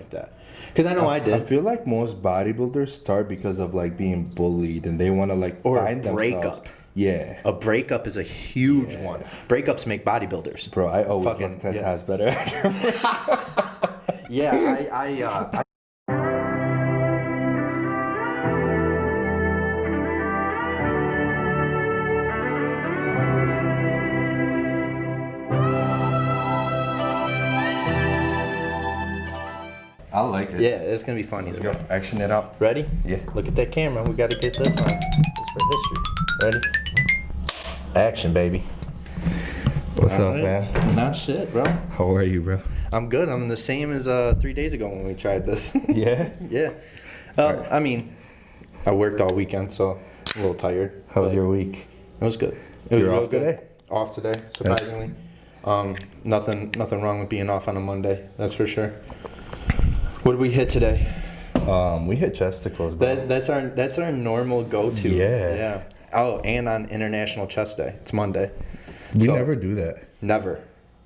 like that. Because I know I did. I feel like most bodybuilders start because of like being bullied and they want to like or find a breakup. themselves. Yeah. A breakup is a huge one. Breakups make bodybuilders. Bro, I always look 10 times better. Yeah, I I like it. Yeah, it's going to be funny. Let's go. Action it out. Ready? Yeah. Look at that camera. We got to get this on. It's for history. Ready? Action, baby. What's up, man? Not shit, bro. How are you, bro? I'm good. I'm the same as 3 days ago when we tried this. Yeah? Yeah. I mean, I worked all weekend, so I'm a little tired. How was your week? It was good. It was You're real off good. today? Off today, surprisingly. Nothing wrong with being off on a Monday. That's for sure. What did we hit today? We hit chesticles, bro. That's our normal go-to. Yeah. Yeah. Oh, and on International Chest Day. It's Monday. We never do that. Never.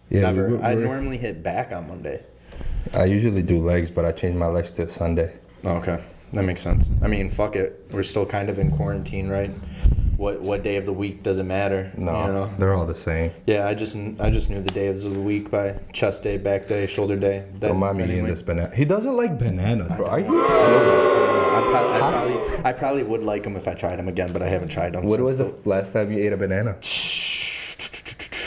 Yeah, Never. I normally hit back on Monday. I usually do legs, but I changed my legs to Sunday. Oh, okay. That makes sense. I mean, fuck it. We're still kind of in quarantine, right? What day of the week doesn't matter? No, you know? they're all the same. Yeah, I just knew the days of the week by chest day, back day, shoulder day. Don't mind me eating this banana. He doesn't like bananas, bro. Are you I probably would like them if I tried them again, but I haven't tried them. What was the last time you ate a banana?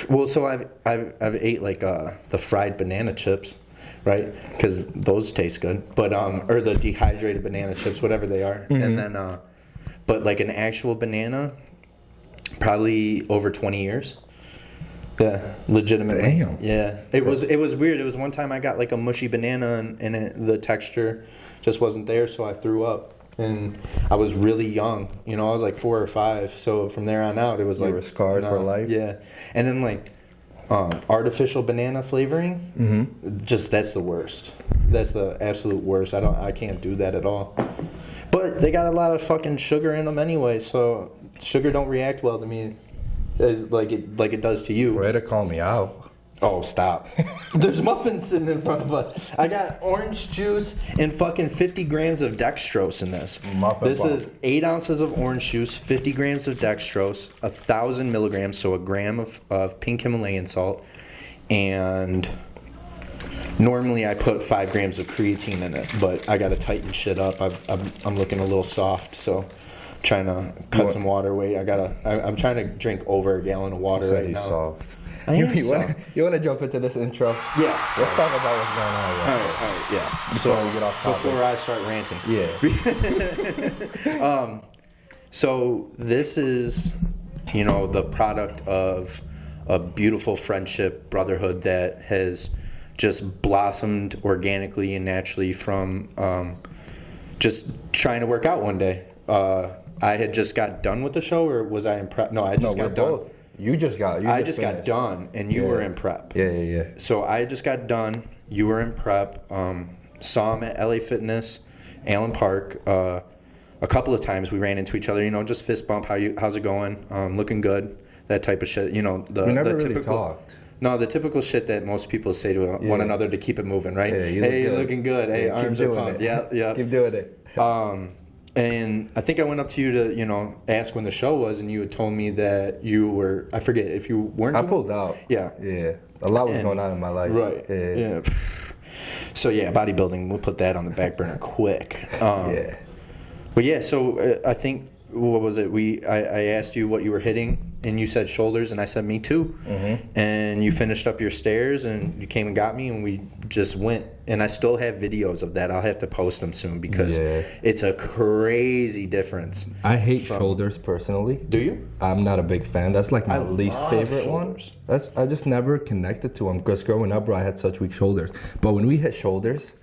Well, so I've ate like the fried banana chips, right? Because those taste good. But or the dehydrated banana chips, whatever they are, and then but like an actual banana, probably over 20 years. Yeah, legitimately. Damn. Yeah, it was weird. It was one time I got like a mushy banana and the texture just wasn't there, so I threw up. And I was really young, I was like 4 or 5. So from there on out, it was like you were scarred for life. Yeah, and then like artificial banana flavoring, just that's the worst. That's the absolute worst. I can't do that at all. But they got a lot of fucking sugar in them anyway, so sugar don't react well to me, like it does to you. Ready to call me out. Oh, stop. There's muffins sitting in front of us. I got orange juice and fucking 50 grams of dextrose in this. This is 8 ounces of orange juice, 50 grams of dextrose, 1,000 milligrams, so a gram of pink Himalayan salt, and normally I put 5 grams of creatine in it, but I got to tighten shit up. I'm looking a little soft, so I'm trying to cut some water weight. I'm trying to drink over a gallon of water right now. Soft. You want to jump into this intro? Yeah. Let's talk about what's going on. All right, yeah. Before we get off topic. Before I start ranting. Yeah. So this is, the product of a beautiful friendship, brotherhood that has just blossomed organically and naturally from just trying to work out one day. I had just got done with the show, or was I in prep? No, I just got done. Both. You just got done, and you were in prep. Yeah. So I just got done. You were in prep. Saw him at LA Fitness, Allen Park. A couple of times we ran into each other. Just fist bump. How's it going? Looking good. That type of shit. We never really typical, talked. No, the typical shit that most people say to one another to keep it moving, right? Yeah, you're looking good. Hey, arms are pumped. Yeah. Keep doing it. And I think I went up to you to, ask when the show was, and you had told me that you were, I forget, if you weren't. I pulled out. Yeah. Yeah. A lot was going on in my life. Right. Yeah. So, bodybuilding, we'll put that on the back burner quick. Yeah. But yeah, so I think, what was it? I asked you what you were hitting, and you said shoulders, and I said me too. And you finished up your stairs, and you came and got me, and we just went. And I still have videos of that. I'll have to post them soon because it's a crazy difference. I hate shoulders personally. Do you? I'm not a big fan. That's like my least favorite shoulders. one. I just never connected to them because growing up, bro, I had such weak shoulders. But when we hit shoulders,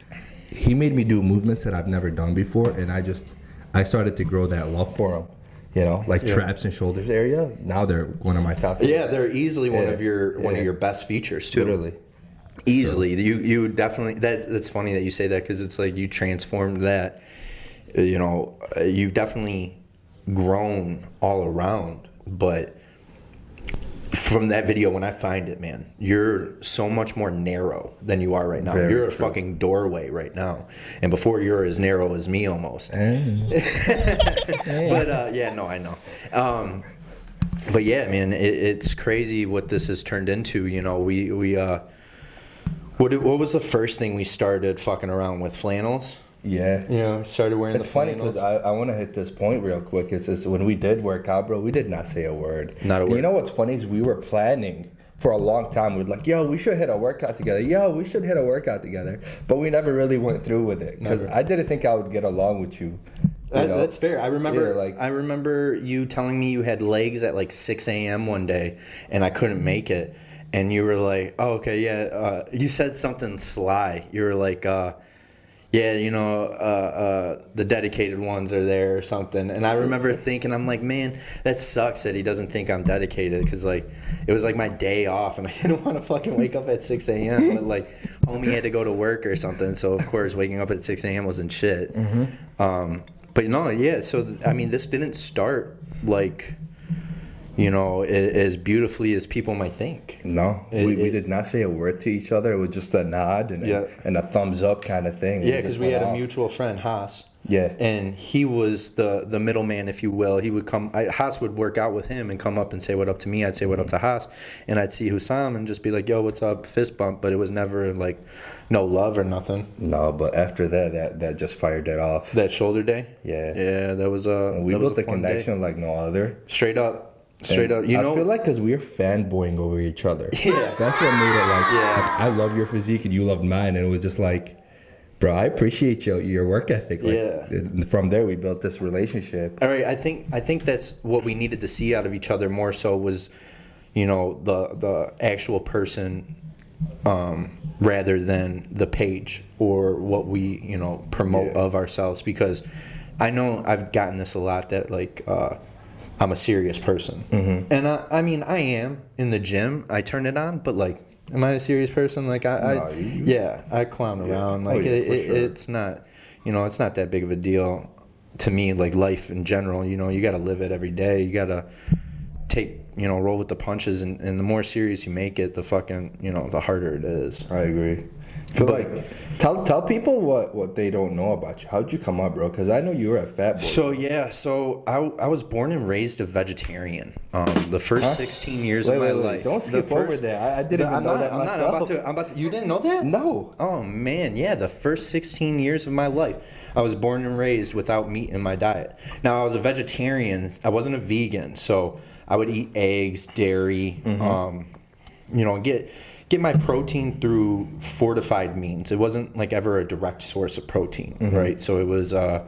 he made me do movements that I've never done before, and I started to grow that love for them. Traps and shoulders area. Now they're one of my top. Yeah, they're easily one of your best features too. Literally. Easily, you definitely. That's funny that you say that because it's like you transformed that. You've definitely grown all around, but from that video, when I find it, man, you're so much more narrow than you are right now. Very you're a true. fucking doorway right now. And before, you're as narrow as me almost. But, yeah, no, I know. But, yeah, man, it's crazy what this has turned into. You know, what was the first thing we started fucking around with? Flannels? Yeah. You know, started wearing It's the funny flannels. because I want to hit this point real quick. It's just when we did work out, bro, we did not say a word. Not a And word. You know what's funny is we were planning for a long time. We were like, yo, we should hit a workout together. Yo, we should hit a workout together. But we never really went through with it because I didn't think I would get along with you. You know? That's fair. I remember, Yeah, I remember you telling me you had legs at like 6 a.m. one day, and I couldn't make it. And you were like, "Oh, okay, yeah." You said something sly. You were like, "Yeah, you know, the dedicated ones are there or something." And I remember thinking, I'm like, "Man, that sucks that he doesn't think I'm dedicated," because like it was like my day off, and I didn't want to fucking wake up at 6 a.m. But like, homie had to go to work or something, so of course waking up at 6 a.m. wasn't shit. But no, yeah. So I mean, this didn't start like, you know, as beautifully as people might think. No, we did not say a word to each other. It was just a nod and, and a thumbs up kind of thing. Yeah, because we had a mutual friend, Haas. Yeah. And he was the middleman, if you will. He would come, Haas would work out with him and come up and say what up to me. I'd say what up to Haas. And I'd see Husam and just be like, yo, what's up? Fist bump. But it was never like no love or nothing. No, but after that just fired it off. That shoulder day? Yeah. Yeah, that was a And we that was built a a fun connection day. like no other. Straight up. And You I know, feel like because we were fanboying over each other. Yeah. That's what made it like, Yeah. I love your physique and you loved mine. And it was just like, bro, I appreciate your work ethic. Like, and from there, we built this relationship. all right, I think that's what we needed to see out of each other more so was, you know, the actual person rather than the page or what we, you know, promote of ourselves. Because I know I've gotten this a lot that like I'm a serious person. And I mean I am in the gym. I turn it on, but like, am I a serious person? Like I clown around. Like for sure. it's not, you know, it's not that big of a deal to me. Like life in general, you know, you got to live it every day. You got to take, you know, roll with the punches. And the more serious you make it, the fucking, you know, the harder it is. I agree. Tell people what they don't know about you. How'd you come up, bro? Because I know you were a fat boy. So I was born and raised a vegetarian. The first 16 years of my life. Don't skip over that. I didn't even know that myself. I'm about to. You didn't know that? No. Oh man, yeah. The first 16 years of my life, I was born and raised without meat in my diet. Now I was a vegetarian. I wasn't a vegan, so I would eat eggs, dairy. You know, get my protein through fortified means. It wasn't like ever a direct source of protein, right? So it was, I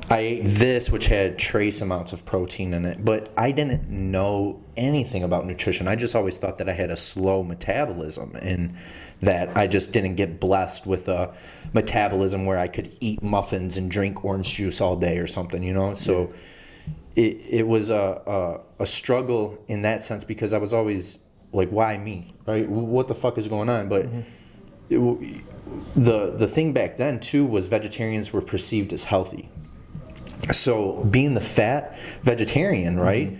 ate this, which had trace amounts of protein in it, but I didn't know anything about nutrition. I just always thought that I had a slow metabolism and that I just didn't get blessed with a metabolism where I could eat muffins and drink orange juice all day or something, you know? So it was a struggle in that sense because I was always like, why me, right? What the fuck is going on? But the thing back then too was vegetarians were perceived as healthy. So being the fat vegetarian, right?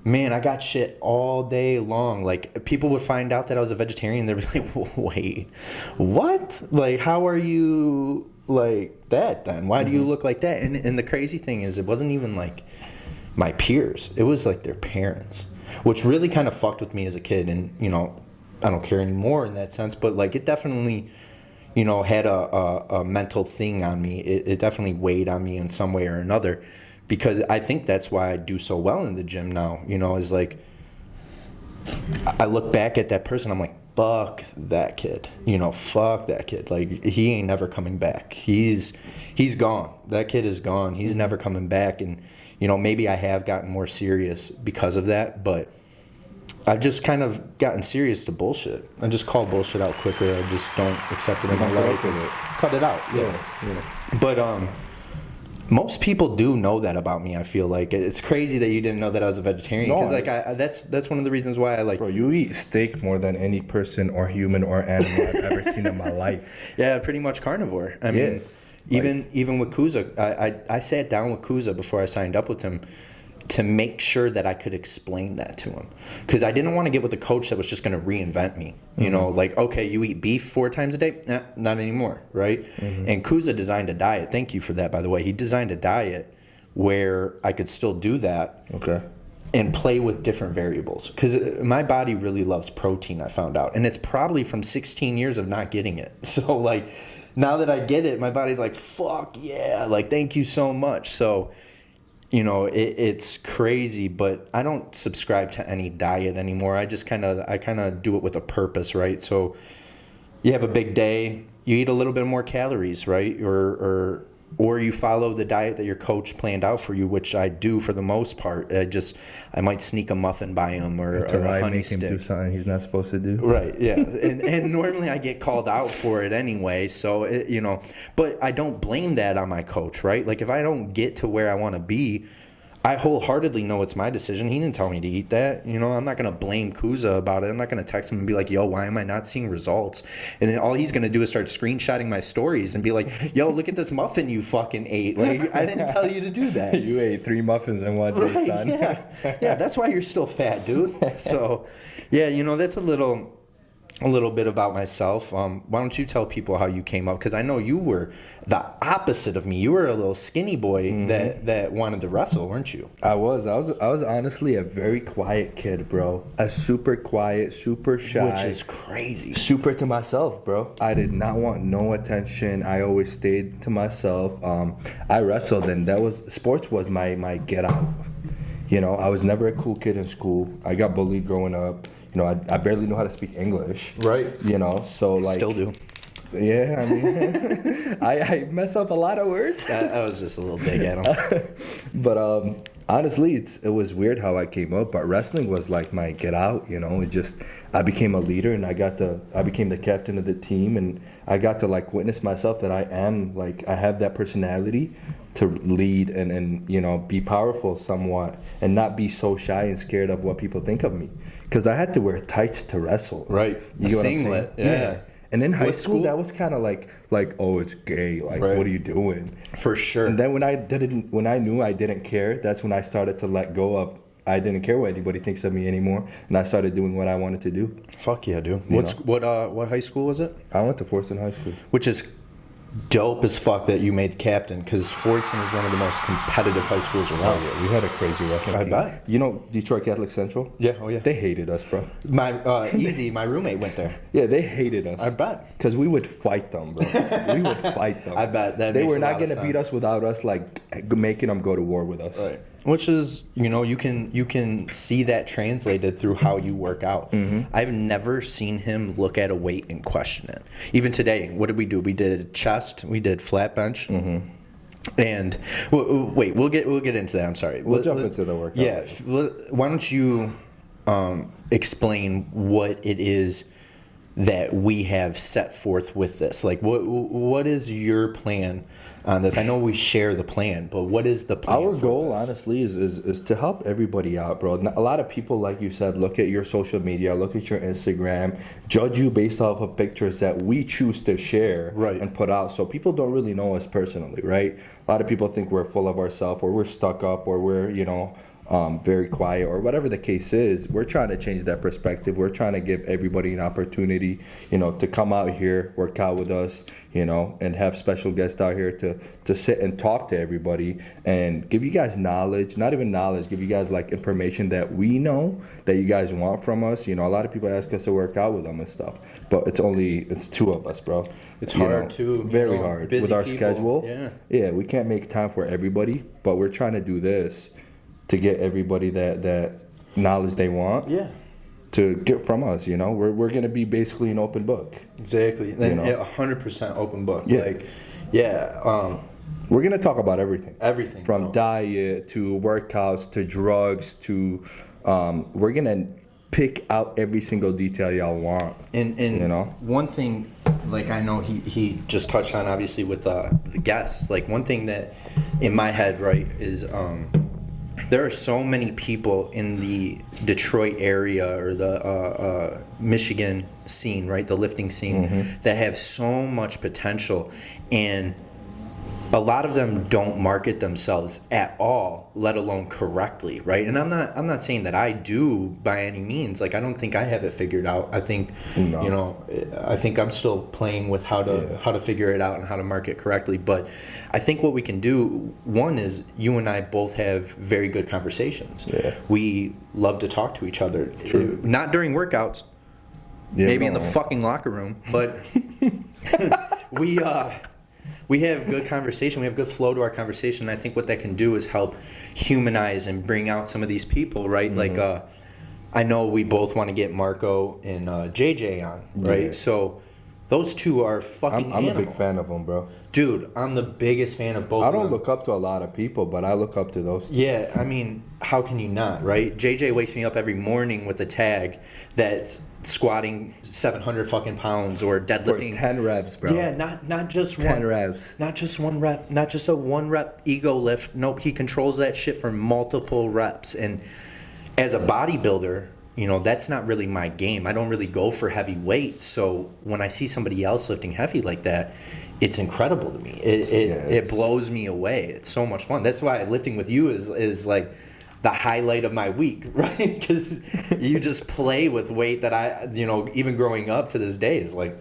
Man, I got shit all day long. Like people would find out that I was a vegetarian, they'd be like, wait, what? Like, how are you like that then? Why do you look like that? And the crazy thing is, it wasn't even like my peers. It was like their parents, which really kind of fucked with me as a kid. And, you know, I don't care anymore in that sense, but like it definitely, you know, had a mental thing on me. It definitely weighed on me in some way or another, because I think that's why I do so well in the gym now, you know, is like, I look back at that person, I'm like, fuck that kid, you know, fuck that kid. Like, he ain't never coming back. He's gone. That kid is gone. He's never coming back. And, you know, maybe I have gotten more serious because of that, but I've just kind of gotten serious to bullshit. I just call bullshit out quicker. I just don't accept it in my life. Cut it out. Yeah. But most people do know that about me. I feel like it's crazy that you didn't know that I was a vegetarian, because like that's one of the reasons why I like. Bro, you eat steak more than any person or human or animal I've ever seen in my life. Yeah, pretty much carnivore. I mean, even with Kuza, I sat down with Kuza before I signed up with him. to make sure that I could explain that to him. Because I didn't want to get with a coach that was just going to reinvent me. You know, like, okay, you eat beef 4 times a day? Nah, not anymore, right? And Kuza designed a diet. Thank you for that, by the way. He designed a diet where I could still do that. Okay. And play with different variables. Because my body really loves protein, I found out. And it's probably from 16 years of not getting it. So, like, now that I get it, my body's like, fuck yeah. Like, thank you so much. So, you know, it's crazy, but I don't subscribe to any diet anymore. I kind of do it with a purpose, right? So you have a big day, you eat a little bit more calories, right? Or you follow the diet that your coach planned out for you, which I do for the most part. I might sneak a muffin by him or a honey stick. Him do something he's not supposed to do. Right, yeah. and normally I get called out for it anyway. So, you know, but I don't blame that on my coach, right? Like, if I don't get to where I want to be, I wholeheartedly know it's my decision. He didn't tell me to eat that. You know, I'm not going to blame Kuza about it. I'm not going to text him and be like, yo, why am I not seeing results? And then all he's going to do is start screenshotting my stories and be like, yo, look at this muffin you fucking ate. Like, I didn't tell you to do that. You ate 3 muffins in one day, son. Yeah, that's why you're still fat, dude. So, yeah, you know, that's a little bit about myself. Why don't you tell people how you came up? Because I know you were the opposite of me. You were a little skinny boy that wanted to wrestle, weren't you? I was honestly a very quiet kid, bro. A super quiet, super shy. Which is crazy. Super to myself, bro. I did not want no attention. I always stayed to myself. I wrestled, and sports was my get out. You know, I was never a cool kid in school. I got bullied growing up. You know, I barely know how to speak English. Right. You know, so like... Still do. Yeah, I mean, I mess up a lot of words. I was just a little dig at him. But honestly, it was weird how I came up. But wrestling was like my get out, you know. I became a leader, and I became the captain of the team, and I got to like witness myself that I have that personality to lead and you know, be powerful somewhat and not be so shy and scared of what people think of me. Because I had to wear tights to wrestle. Right. You know what I'm singlet. saying? Yeah. And in high school, that was kind of like, oh, it's gay. Like, right. What are you doing? For sure. And then when I knew I didn't care, that's when I started to let go of, I didn't care what anybody thinks of me anymore. And I started doing what I wanted to do. Fuck yeah, dude. What high school was it? I went to Forreston High School. Which is dope as fuck that you made captain, because Forreston is one of the most competitive high schools around. Oh, yeah. We had a crazy wrestling team. I bet. You know Detroit Catholic Central? Yeah, oh yeah. They hated us, bro. My roommate went there. Yeah, they hated us. I bet. Because we would fight them, bro. We would fight them. I bet that they makes were a lot not going to beat us without us, like, making them go to war with us. Right. Which is, you know, you can see that translated through how you work out. Mm-hmm. I've never seen him look at a weight and question it. Even today, what did we do? We did chest, we did flat bench, and wait, we'll get into that. I'm sorry. We'll jump into the workout. Yeah. Why don't you explain what it is that we have set forth with this? Like, what is your plan on this? I know we share the plan, but what is the plan? Our goal, honestly, is to help everybody out, bro. A lot of people, like you said, look at your social media, look at your Instagram, judge you based off of pictures that we choose to share and put out. So people don't really know us personally, right? A lot of people think we're full of ourselves, or we're stuck up, or we're, you know, very quiet, or whatever the case is. We're trying to change that perspective. We're trying to give everybody an opportunity, you know, to come out here, work out with us, you know, and have special guests out here to sit and talk to everybody and give you guys knowledge, not even knowledge, give you guys like information that we know that you guys want from us. You know, a lot of people ask us to work out with them and stuff, but it's 2 of us, bro. It's hard too. Very hard with our schedule. Yeah, we can't make time for everybody, but we're trying to do this to get everybody that knowledge they want to get from us, you know. We're going to be basically an open book. Exactly. You know? 100% open book. Yeah. We're going to talk about everything. Everything. From diet to workouts to drugs to we're going to pick out every single detail y'all want. And you know, one thing, like, I know he just touched on, obviously, with the guests. Like, one thing that in my head, right, is there are so many people in the Detroit area or the Michigan scene, right, the lifting scene, that have so much potential. And a lot of them don't market themselves at all, let alone correctly, right? And I'm not saying that I do by any means. Like, I don't think I have it figured out. I think I think I'm still playing with how to figure it out and how to market correctly. But I think what we can do, one is you and I both have very good conversations. Yeah. We love to talk to each other. True. Not during workouts. Yeah, maybe in the fucking locker room, but we have good conversation. We have good flow to our conversation. And I think what that can do is help humanize and bring out some of these people, right? Mm-hmm. Like, I know we both want to get Marco and JJ on, right? Yeah. So those two are fucking I'm a big fan of them, bro. Dude, I'm the biggest fan of both of them. I don't look up to a lot of people, but I look up to those two. Yeah, I mean, how can you not, right? JJ wakes me up every morning with a tag that's squatting 700 fucking pounds or deadlifting. For 10 reps, bro. Yeah, not just 10 reps. Not just one rep, not just a one rep ego lift. Nope, he controls that shit for multiple reps. And as a bodybuilder, you know, that's not really my game. I don't really go for heavy weights. So when I see somebody else lifting heavy like that, it's incredible to me. It blows me away. It's so much fun. That's why lifting with you is like the highlight of my week, right? Because you just play with weight that I, you know, even growing up to this day is like,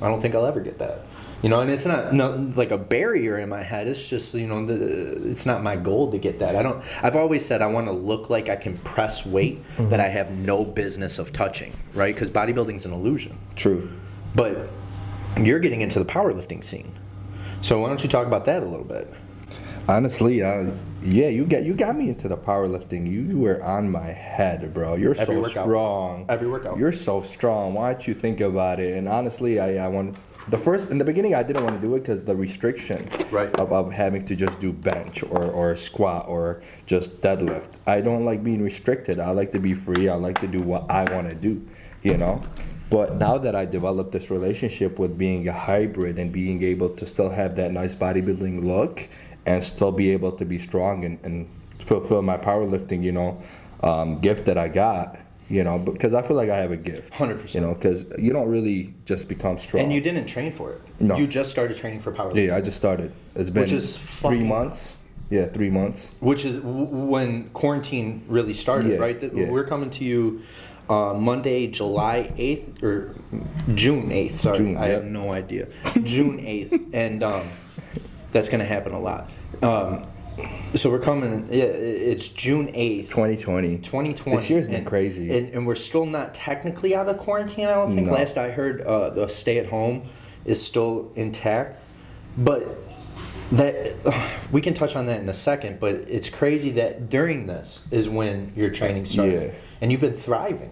I don't think I'll ever get that. You know, and it's not like a barrier in my head. It's just, you know, it's not my goal to get that. I've always said I want to look like I can press weight that I have no business of touching, right? Because bodybuilding's an illusion. True. But you're getting into the powerlifting scene. So why don't you talk about that a little bit? Honestly, you got me into the powerlifting. You were on my head, bro. You're so strong. Every workout. You're so strong. Why don't you think about it? And honestly, I wanted... in the beginning, I didn't want to do it because the restriction of having to just do bench or squat or just deadlift. I don't like being restricted. I like to be free. I like to do what I want to do, you know? But now that I developed this relationship with being a hybrid and being able to still have that nice bodybuilding look and still be able to be strong and fulfill my powerlifting, you know, gift that I got, you know, because I feel like I have a gift. 100%. You know, because you don't really just become strong. And you didn't train for it. No. You just started training for powerlifting. Yeah, I just started. It's been 3 months. Yeah, 3 months. Which is when quarantine really started, right? Yeah. We're coming to you Monday, July 8th, or June 8th. Sorry, June, I have no idea. June 8th. And that's going to happen a lot. So we're coming, it's June 8th. 2020. This year's been crazy. And we're still not technically out of quarantine, I don't think. No. Last I heard, the stay-at-home is still intact. But that we can touch on that in a second, but it's crazy that during this is when your training started. Yeah. And you've been thriving.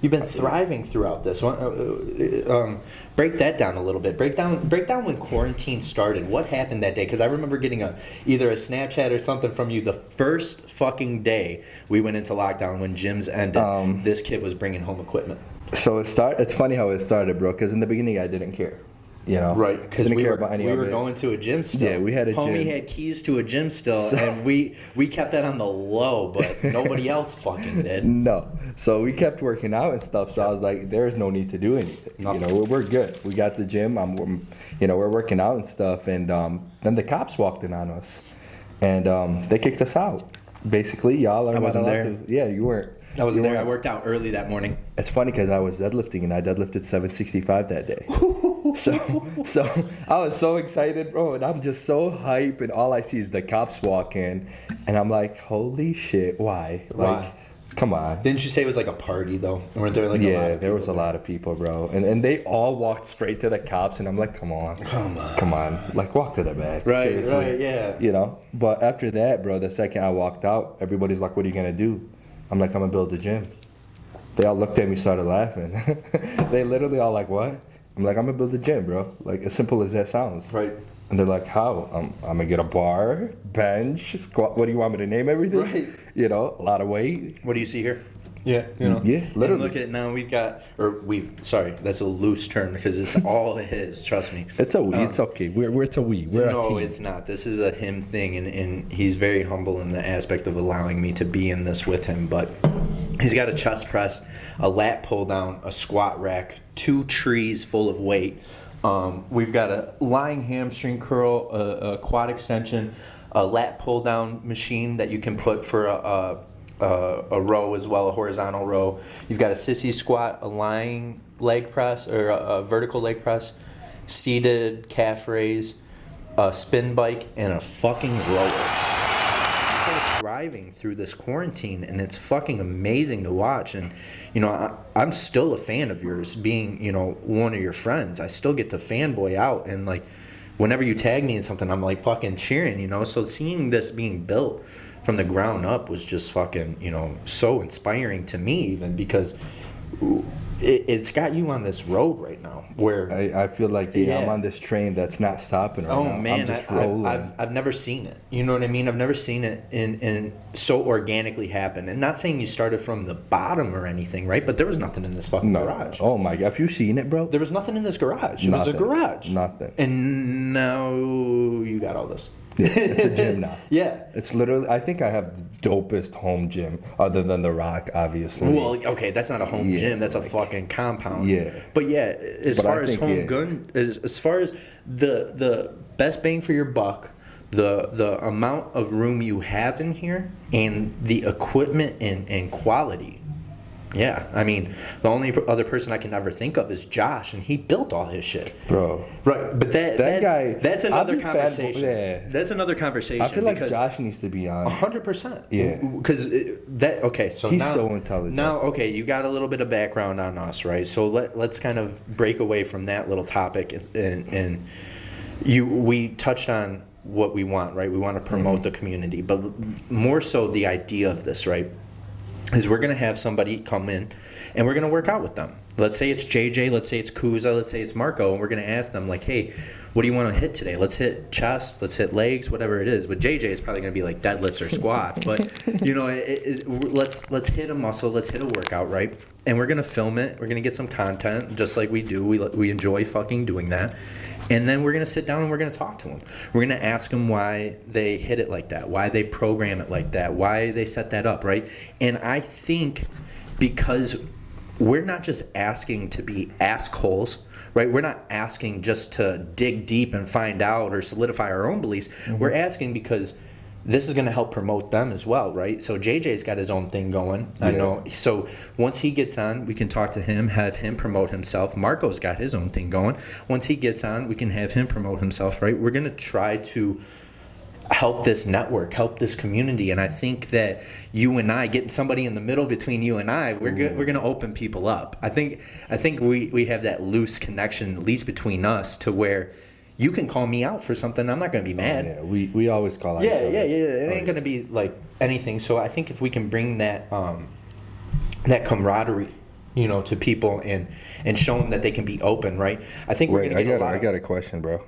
You've been thriving throughout this. Break that down a little bit. Break down when quarantine started. What happened that day? Because I remember getting either a Snapchat or something from you the first fucking day we went into lockdown when gyms ended. This kid was bringing home equipment. So it's funny how it started, bro. Because in the beginning I didn't care. You know, right? Because we were going to a gym still. Yeah, we had a Homie gym. had keys to a gym still, and we kept that on the low, but nobody else fucking did. No, so we kept working out and stuff. So I was like, there is no need to do anything. Nothing. You know, we're good. We got the gym. We're working out and stuff, and then the cops walked in on us, and they kicked us out. Basically, y'all are. I wasn't there. Yeah, you weren't. I wasn't there. I worked out early that morning. It's funny because I was deadlifting and I deadlifted 765 that day. So I was so excited, bro, and I'm just so hype, and all I see is the cops walk in, and I'm like, holy shit, why? Like, come on. Didn't you say it was like a party though? Weren't there like a lot of people? Yeah, there was a lot of people, bro, and they all walked straight to the cops, and I'm like, come on, like walk to the back. Right, yeah. You know, but after that, bro, the second I walked out, everybody's like, what are you gonna do? I'm like, I'm gonna build a gym. They all looked at me, started laughing. They literally all like, what? I'm like, I'm gonna build a gym, bro. Like, as simple as that sounds. Right. And they're like, how? I'm gonna get a bar, bench, squat. What do you want me to name everything? Right. You know, a lot of weight. What do you see here? Yeah, you know. Yeah, literally. And look at now sorry, that's a loose term because it's all his, trust me. It's a we, it's okay. It's a we. We're a team. No, it's not. This is a him thing, and he's very humble in the aspect of allowing me to be in this with him, but he's got a chest press, a lat pull down, a squat rack, 2 trees full of weight, We've got a lying hamstring curl, a quad extension, a lat pull down machine that you can put for a row as well, a horizontal row. You've got a sissy squat, a lying leg press or a vertical leg press, seated calf raise, a spin bike, and a fucking rower. Thriving through this quarantine, and it's fucking amazing to watch. And I'm still a fan of yours, being one of your friends. I still get to fanboy out, and like whenever you tag me in something, I'm like fucking cheering. So seeing this being built from the ground up was just fucking so inspiring to me, even because it's got you on this road right now where I feel like I'm on this train that's not stopping right now. Oh man, I'm just rolling. I've never seen it. You know what I mean? I've never seen it in so organically happen. And not saying you started from the bottom or anything, right? But there was nothing in this fucking garage. Oh my god, have you seen it, bro? There was nothing in this garage. It was a garage. Nothing. And now you got all this. Yeah, it's a gym now. Yeah. It's literally, I think I have the dopest home gym other than The Rock, obviously. Well, okay, that's not a home gym. That's a fucking compound. Yeah. But yeah, as far as the best bang for your buck, the amount of room you have in here and the equipment and quality. Yeah, I mean, the only other person I can ever think of is Josh, and he built all his shit. Bro. Right, but that guy... That's another conversation. Yeah. That's another conversation. I feel like Josh needs to be on. 100%. Yeah. Because so he's now, so intelligent. Now, okay, you got a little bit of background on us, right? So let's kind of break away from that little topic, and we touched on what we want, right? We want to promote the community, but more so the idea of this, right? Is we're going to have somebody come in and we're going to work out with them. Let's say it's JJ, let's say it's Kuza, let's say it's Marco, and we're going to ask them like, hey, what do you want to hit today? Let's hit chest, let's hit legs, whatever it is. With JJ, it's probably going to be like deadlifts or squats, but let's hit a muscle, let's hit a workout, right? And we're going to film it. We're going to get some content just like we do. We enjoy fucking doing that. And then we're going to sit down and we're going to talk to them. We're going to ask them why they hit it like that, why they program it like that, why they set that up, right? And I think because we're not just asking to be assholes, right? We're not asking just to dig deep and find out or solidify our own beliefs. Mm-hmm. We're asking because this is going to help promote them as well, right? So JJ's got his own thing going. I know. So once he gets on, we can talk to him, have him promote himself. Marco's got his own thing going. Once he gets on, we can have him promote himself, right? We're going to try to help this network, help this community. And I think that you and I, getting somebody in the middle between you and I, we're going to open people up. I think we have that loose connection, at least between us, to where you can call me out for something. I'm not going to be mad. Yeah, we always call out each other. Yeah. It ain't going to be like anything. So I think if we can bring that that camaraderie, to people and show them that they can be open, right? I think we're going to get a lot. I got a question, bro.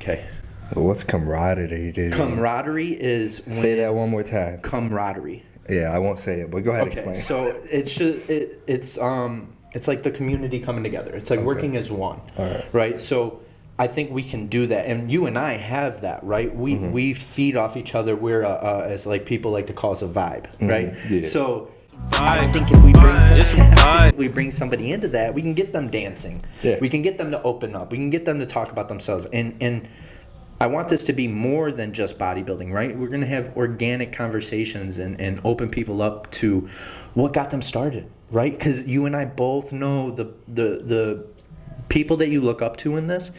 Okay. What's camaraderie, dude? Camaraderie is say that one more time. Camaraderie. Yeah, I won't say it, but go ahead. Okay. Explain. So it's like the community coming together. It's like working as one. All right. Right. So I think we can do that, and you and I have that, right? We feed off each other. We're as like people like to call us a vibe, right? Yeah. So Vibe. I think if we bring somebody into that, we can get them dancing. Yeah. We can get them to open up. We can get them to talk about themselves, and I want this to be more than just bodybuilding, right? We're going to have organic conversations and open people up to what got them started, right? Because you and I both know the people that you look up to in this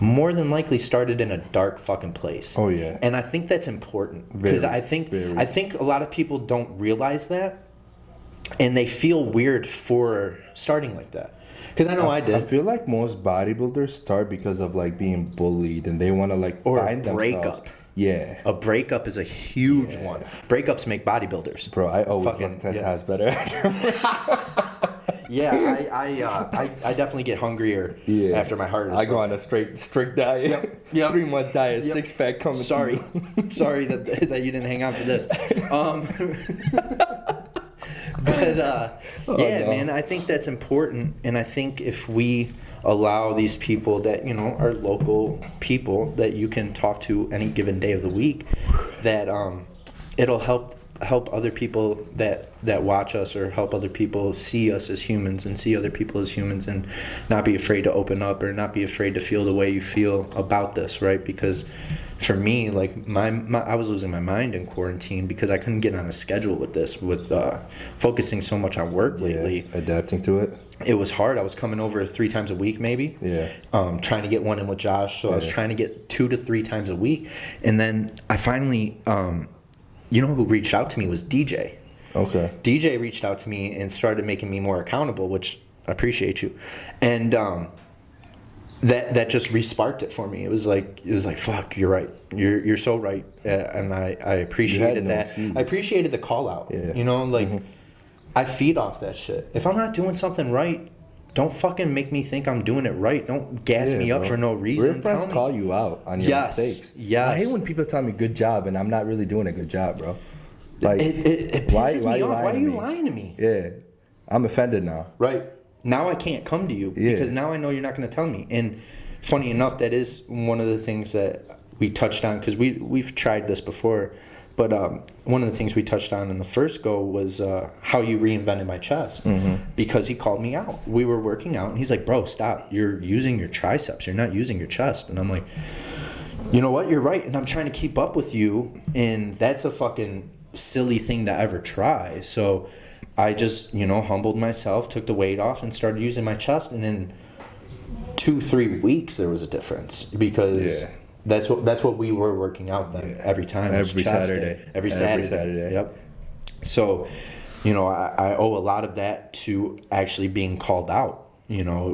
more than likely started in a dark fucking place. Oh yeah. And I think that's important because I think a lot of people don't realize that, and they feel weird for starting like that. Because I know I did. I feel like most bodybuilders start because of like being bullied, and they want to like find a breakup. themselves. Yeah. A breakup is a huge one. Breakups make bodybuilders. Bro, I always look 10 times better after. Yeah, I definitely get hungrier after my heart is I go on a strict diet. Yep. 3 months diet, 6-pack coming. Sorry that you didn't hang on for this. Man, I think that's important, and I think if we allow these people that are local people that you can talk to any given day of the week, that it'll help help other people that watch us, or help other people see us as humans and see other people as humans, and not be afraid to open up, or not be afraid to feel the way you feel about this, right? Because for me, like I was losing my mind in quarantine because I couldn't get on a schedule with this, with focusing so much on work lately. Adapting to it. It was hard. I was coming over 3 times a week, maybe. Yeah. Trying to get one in with Josh. So I was trying to get 2 to 3 times a week. And then I finally, you know who reached out to me was DJ. Okay. DJ reached out to me and started making me more accountable, which I appreciate you. And that just re-sparked it for me. It was like fuck, you're right. You're so right. And I appreciated that. I appreciated the call out. Yeah. You know, like. I feed off that shit. If I'm not doing something right, don't fucking make me think I'm doing it right. Don't gas me up for no reason. Real friends call you out on your mistakes. Yes. I hate when people tell me good job and I'm not really doing a good job, bro. Like, it pisses me off. Why are you lying to me? Yeah. I'm offended now. Right. Now I can't come to you because now I know you're not going to tell me. And funny enough, that is one of the things that we touched on, because we've tried this before. But one of the things we touched on in the first go was how you reinvented my chest, because he called me out. We were working out, and he's like, bro, stop. You're using your triceps. You're not using your chest. And I'm like, you know what? You're right. And I'm trying to keep up with you, and that's a fucking silly thing to ever try. So I just, humbled myself, took the weight off, and started using my chest. And in 2-3 weeks, there was a difference, because... Yeah. That's what we were working out then every time. Every Saturday. Every Saturday. Yep. So, I owe a lot of that to actually being called out,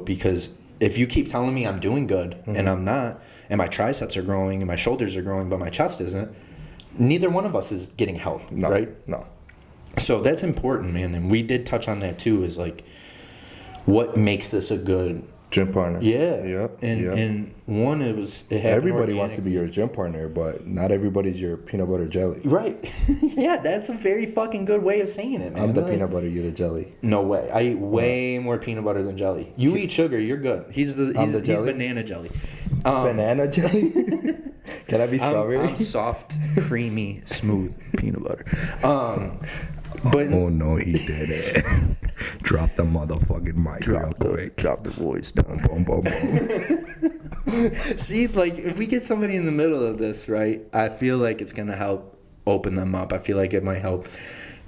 because if you keep telling me I'm doing good and I'm not, and my triceps are growing and my shoulders are growing, but my chest isn't, neither one of us is getting help, right? No. So that's important, man. And we did touch on that too, is like, what makes this a good gym partner. Yeah. And one, it everybody wants to be your gym partner, but not everybody's your peanut butter jelly. Right. Yeah, that's a very fucking good way of saying it, man. I'm the peanut butter, you're the jelly. No way. I eat way more peanut butter than jelly. You eat sugar, you're good. He's banana jelly. Banana jelly? Can I be strawberry? I'm soft, creamy, smooth peanut butter. But oh no, he did it. Drop the motherfucking mic real quick. Drop the voice down. Boom, boom, boom. See, like, if we get somebody in the middle of this, right, I feel like it's going to help open them up. I feel like it might help,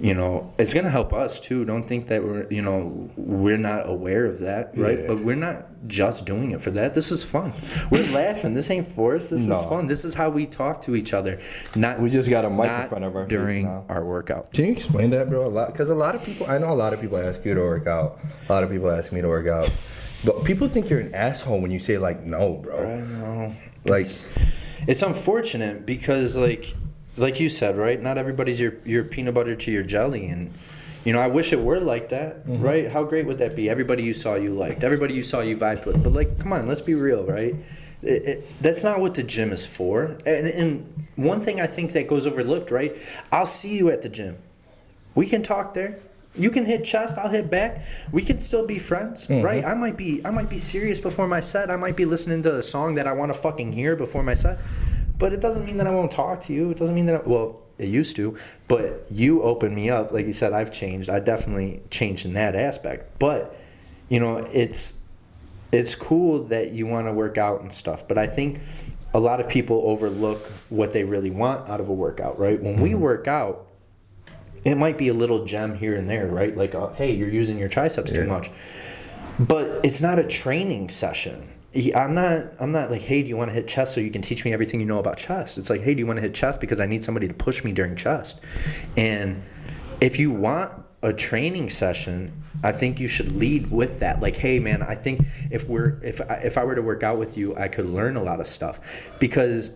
it's going to help us too. Don't think that we're not aware of that, right? Yeah. But we're not just doing it for that. This is fun. We're laughing. This ain't forced. This is fun. This is how we talk to each other. We just got a mic in front of our during face now. Our workout. Can you explain that, bro? Because a lot of people, I know a lot of people ask you to work out. A lot of people ask me to work out. But people think you're an asshole when you say, like, no, bro. I know. Like, it's unfortunate because, like you said, right? Not everybody's your peanut butter to your jelly. And, I wish it were like that, right? How great would that be? Everybody you saw you liked. Everybody you saw you vibed with. But, like, come on, let's be real, right? That's not what the gym is for. And one thing I think that goes overlooked, right? I'll see you at the gym. We can talk there. You can hit chest, I'll hit back. We can still be friends, right? I might be serious before my set. I might be listening to a song that I want to fucking hear before my set. But it doesn't mean that I won't talk to you. It doesn't mean that it used to. But you opened me up. Like you said, I've changed. I definitely changed in that aspect. But, it's cool that you want to work out and stuff. But I think a lot of people overlook what they really want out of a workout, right? When we work out, it might be a little gem here and there, right? Like, hey, you're using your triceps too much. But it's not a training session. I'm not like, hey, do you want to hit chest so you can teach me everything you know about chest? It's like, hey, do you want to hit chest because I need somebody to push me during chest? And if you want a training session, I think you should lead with that. Like, hey, man, I think if I were to work out with you, I could learn a lot of stuff. Because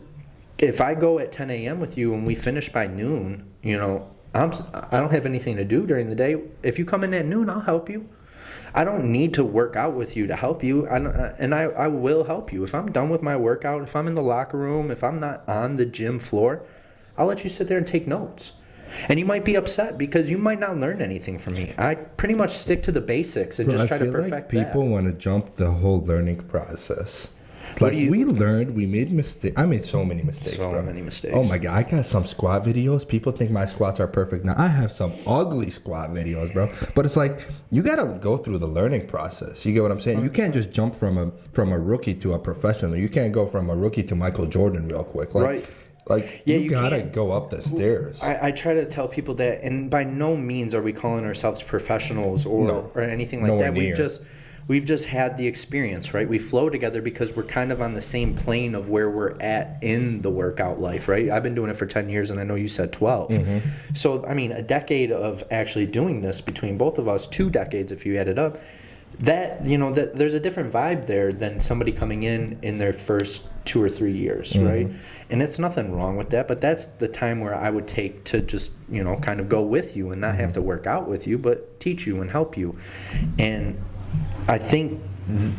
if I go at 10 a.m. with you and we finish by noon, I don't have anything to do during the day. If you come in at noon, I'll help you. I don't need to work out with you to help you, I will help you. If I'm done with my workout, if I'm in the locker room, if I'm not on the gym floor, I'll let you sit there and take notes. And you might be upset because you might not learn anything from me. I pretty much stick to the basics and just try to perfect that. People want to jump the whole learning process. Like, we made mistakes. I made so many mistakes, So bro. many mistakes. Oh my God, I got some squat videos. People think my squats are perfect. Now, I have some ugly squat videos, bro. But it's like, you got to go through the learning process. You get what I'm saying? You can't just jump from a rookie to a professional. You can't go from a rookie to Michael Jordan real quick. Like, Right. Like, yeah, you gotta go up the stairs. I try to tell people that, and by no means are we calling ourselves professionals or anything like that. We've just had the experience, right? We flow together because we're kind of on the same plane of where we're at in the workout life, right? I've been doing it for 10 years, and I know you said 12. Mm-hmm. So, I mean, a decade of actually doing this between both of us, 2 decades if you add it up, that there's a different vibe there than somebody coming in their first 2 or 3 years, right? And it's nothing wrong with that, but that's the time where I would take to just kind of go with you and not have to work out with you, but teach you and help you. And I think,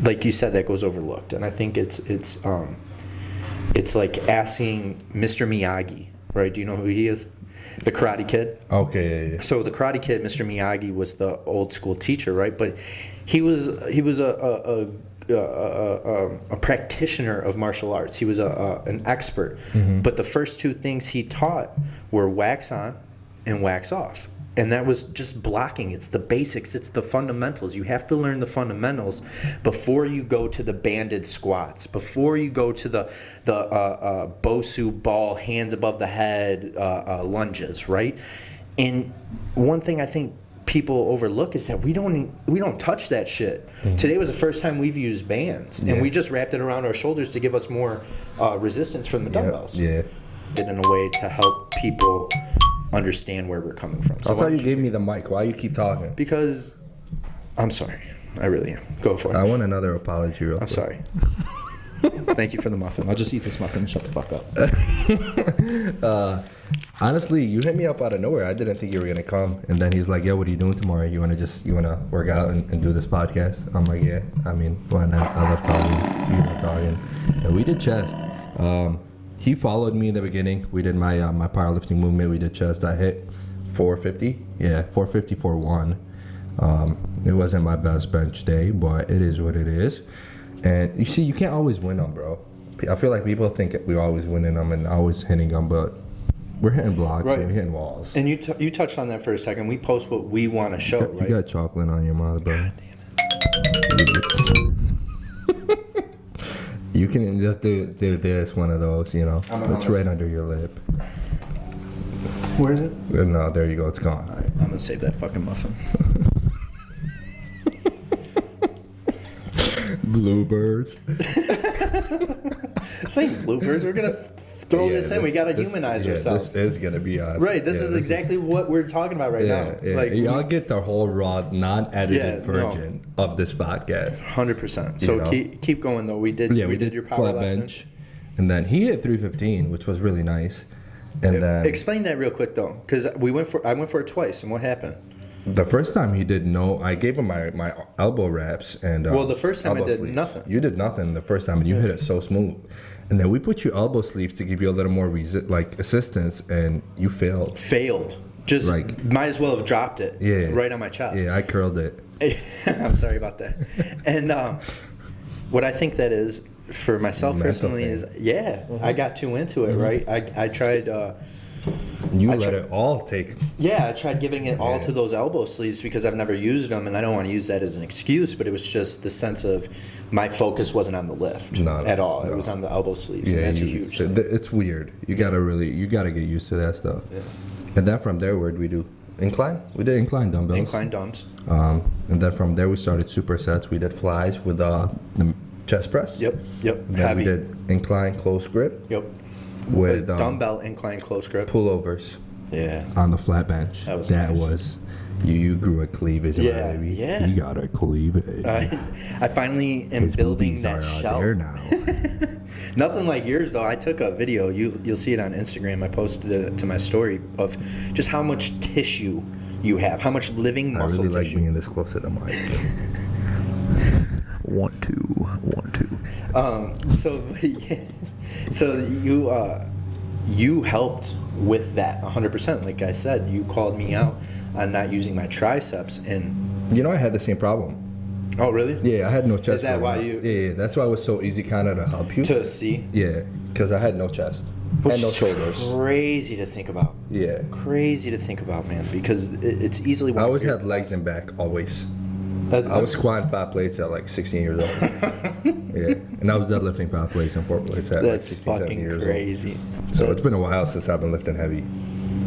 like you said, that goes overlooked, and I think it's like asking Mr. Miyagi, right? Do you know who he is? The Karate Kid. Okay. Yeah. So the Karate Kid, Mr. Miyagi, was the old school teacher, right? But he was a practitioner of martial arts. He was an expert. Mm-hmm. But the first 2 things he taught were wax on and wax off. And that was just blocking. It's the basics. It's the fundamentals. You have to learn the fundamentals before you go to the banded squats, before you go to the Bosu ball, hands above the head lunges, right? And one thing I think people overlook is that we don't touch that shit. Mm-hmm. Today was the first time we've used bands, and we just wrapped it around our shoulders to give us more resistance from the dumbbells. Yeah. In a way to help people understand where we're coming from. So I thought you gave me the mic. Why you keep talking? Because I'm sorry. I really am. Go for it. I want another apology real quick. I'm sorry. Thank you for the muffin. I'll just eat this muffin and shut the fuck up. Honestly, you hit me up out of nowhere. I didn't think you were gonna come. And then he's like, "Yo, what are you doing tomorrow? You wanna work out and do this podcast?" I'm like, "Yeah. I mean, why not? I love talking. You love talking." And we did chest. He followed me in the beginning. We did my powerlifting movement. We did chest. I hit 450. Yeah, 450 for 1. It wasn't my best bench day, but it is what it is. And you see, you can't always win them, bro. I feel like people think we're always winning them and always hitting them, but we're hitting blocks and we're hitting walls. And you touched on that for a second. We post what we want to show, right? You got chocolate on your mouth, bro. God damn it. You can just do this, one of those, It's right under your lip. Where is it? No, there you go. It's gone. All right, I'm going to save that fucking muffin. Bluebirds. Same bloopers. We're going to throw this in. We got to humanize ourselves. This is going to be right. This is exactly what we're talking about now. Yeah. Like, y'all get the whole raw, non-edited version of this podcast. 100%. So keep going, though. We did your power flat bench. And then he hit 315, which was really nice. And then explain that real quick, though, because I went for it twice. And what happened? The first time he did I gave him my elbow wraps and the first time I did nothing. You did nothing the first time and you hit it so smooth. And then we put you elbow sleeves to give you a little more assistance, and you failed. Just might as well have dropped it. Yeah. Right on my chest. Yeah, I curled it. I'm sorry about that. And what I think that is for myself personally is I got too into it. Right. I tried. Let it all take. Yeah, I tried giving it all to those elbow sleeves because I've never used them, and I don't want to use that as an excuse, but it was just the sense of my focus wasn't on the lift at all. It was on the elbow sleeves, and that's a huge thing. It's weird. You gotta get used to that stuff. Yeah. And then from there, what did we do? Incline? We did incline dumbbells. Incline dumbbs. And then from there, we started supersets. We did flies with the chest press. Yep. Then heavy. We did incline close grip. Yep. With dumbbell incline close grip. Pullovers. Yeah. On the flat bench. That was nice. You grew a cleavage, baby. Yeah. You got a cleavage. I finally am building that shelf. There now. Nothing like yours though. I took a video. You'll see it on Instagram. I posted it to my story of just how much tissue you have, how much living muscle tissue. I really like being this close to the mic. 1, 2, 1, 2. So you helped with that 100%. Like I said, you called me out on not using my triceps, and I had the same problem. Oh, really? Yeah, I had no chest. Is that why you? Yeah, that's why it was so easy kind of to help you. To see? Yeah, because I had no chest. Which and no is shoulders. Crazy to think about. Yeah. Crazy to think about, man, because it's easily. I always had legs and back, always. I was squatting 5 plates at like 16 years old. Yeah, and I was deadlifting 5 plates and 4 plates at like 16, 17 years crazy. Old. So it's been a while since I've been lifting heavy.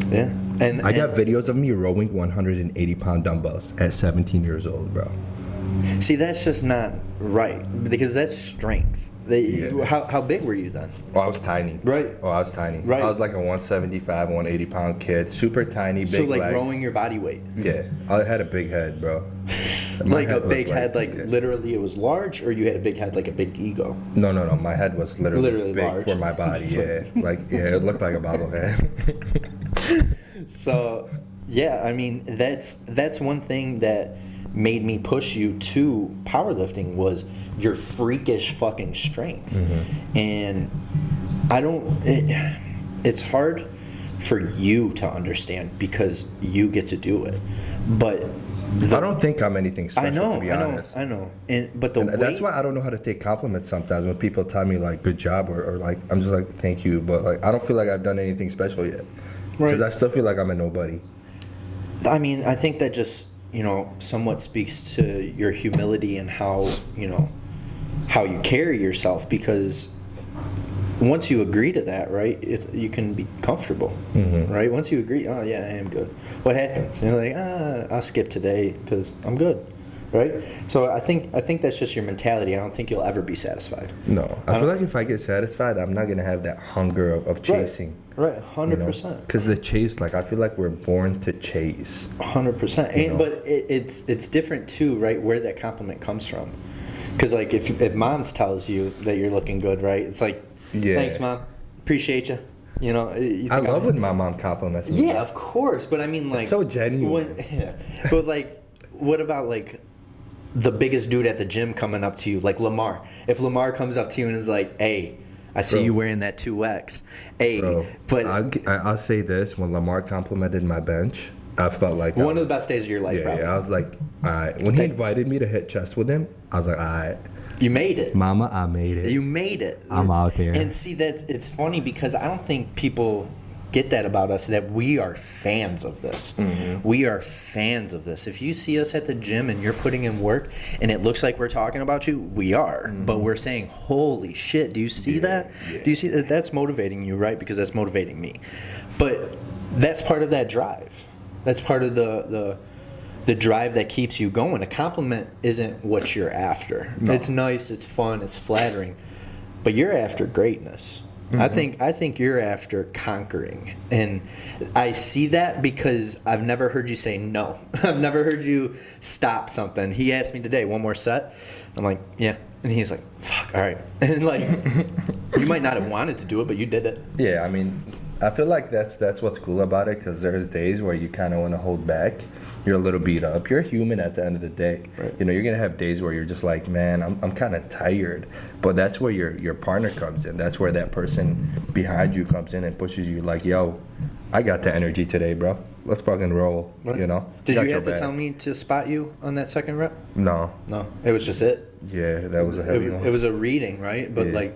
Yeah, and I got videos of me rowing 180-pound dumbbells at 17 years old, bro. See, that's just not right because that's strength. How big were you then? Oh, I was tiny. Right. Oh, I was tiny. Right. I was like a 175, 180-pound kid, super tiny, big legs. So like rowing your body weight. Yeah, I had a big head, bro. Like a big head, like literally it was large, or you had a big head like a big ego? No. My head was literally big large for my body. Yeah, it looked like a bobblehead. So, yeah, I mean that's one thing that made me push you to powerlifting was your freakish fucking strength, and it's hard for you to understand because you get to do it, but. I don't think I'm anything special, to be honest. I know. But that's why I don't know how to take compliments sometimes when people tell me, like, good job, or like, I'm just like, thank you. But, like, I don't feel like I've done anything special yet. Because I still feel like I'm a nobody. I mean, I think that just, somewhat speaks to your humility and how you carry yourself, because once you agree to that, right, you can be comfortable, right? Once you agree, oh yeah, I am good. What happens? You're like, I'll skip today because I'm good, right? So I think that's just your mentality. I don't think you'll ever be satisfied. No, I feel like if I get satisfied, I'm not gonna have that hunger of chasing. Right, 100%. Because the chase, like, I feel like we're born to chase. 100%. But it's different too, right? Where that compliment comes from. Because like if moms tells you that you're looking good, right? It's like. Yeah. Thanks, Mom. Appreciate you. I love when my mom compliments me. Yeah, of course. But I mean, like, it's so genuine. But like, what about like the biggest dude at the gym coming up to you, like Lamar? If Lamar comes up to you and is like, "Hey, I see you wearing that 2X." Hey, bro, but I'll say this: when Lamar complimented my bench, I felt like one of the best days of your life. Probably. Yeah, I was like, all right. When he invited me to hit chest with him, I was like, all right. You made it. Mama, I made it. You made it. I'm out there. And see, it's funny because I don't think people get that about us, that we are fans of this. We are fans of this. If you see us at the gym and you're putting in work and it looks like we're talking about you, we are. But we're saying, holy shit, do you see that? Yeah. Do you see that? That's motivating you, right? Because that's motivating me. But that's part of that drive. That's part of the drive that keeps you going. A compliment isn't what you're after. No. It's nice, it's fun, it's flattering, but you're after greatness. I think you're after conquering, and I see that because I've never heard you say no. I've never heard you stop something. He asked me today, one more set. I'm like, yeah, and he's like, fuck, all right. And like, you might not have wanted to do it, but you did it. Yeah, I mean, I feel like that's what's cool about it, because there's days where you kind of want to hold back. You're a little beat up. You're human at the end of the day. Right. You're gonna have days where you're just like, man, I'm kind of tired. But that's where your partner comes in. That's where that person behind you comes in and pushes you. Like, yo, I got the energy today, bro. Let's fucking roll. Right. Did you have to tell me to spot you on that second rep? No. It was just it. Yeah, that was a heavy one. It was a reading, right? But like.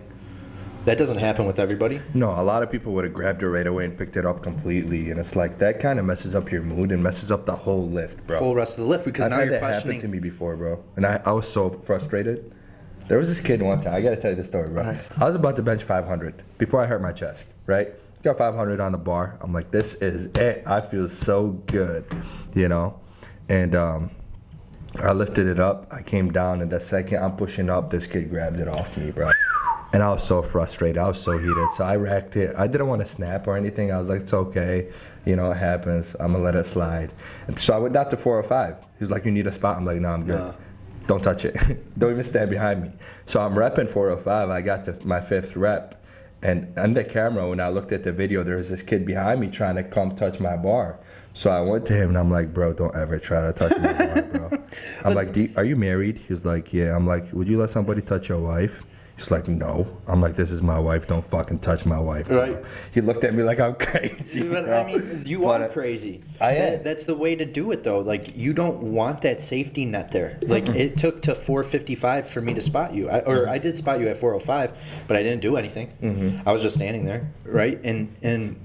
That doesn't happen with everybody? No, a lot of people would have grabbed it right away and picked it up completely. And it's like, that kind of messes up your mood and messes up the whole lift, bro. Whole rest of the lift, because now you're questioning. I've had that happen to me before, bro. And I was so frustrated. There was this kid one time, I got to tell you this story, bro. Right. I was about to bench 500 before I hurt my chest, right? Got 500 on the bar. I'm like, this is it. I feel so good, And I lifted it up. I came down, and the second I'm pushing up, this kid grabbed it off me, bro. And I was so frustrated. I was so heated. So I racked it. I didn't want to snap or anything. I was like, it's okay. It happens. I'm going to let it slide. And so I went down to 405. He's like, you need a spot? I'm like, no, I'm good. Don't touch it. Don't even stand behind me. So I'm repping 405. I got to my 5th rep. And on the camera, when I looked at the video, there was this kid behind me trying to come touch my bar. So I went to him, and I'm like, bro, don't ever try to touch my bar, bro. I'm like, are you married? He's like, yeah. I'm like, would you let somebody touch your wife? He's like, no. I'm like, this is my wife. Don't fucking touch my wife. Right. He looked at me like I'm crazy. But, I mean, you are crazy. I am. That's the way to do it, though. Like, you don't want that safety net there. Like, it took to 4:55 for me to spot you. I did spot you at 4:05, but I didn't do anything. I was just standing there, right? And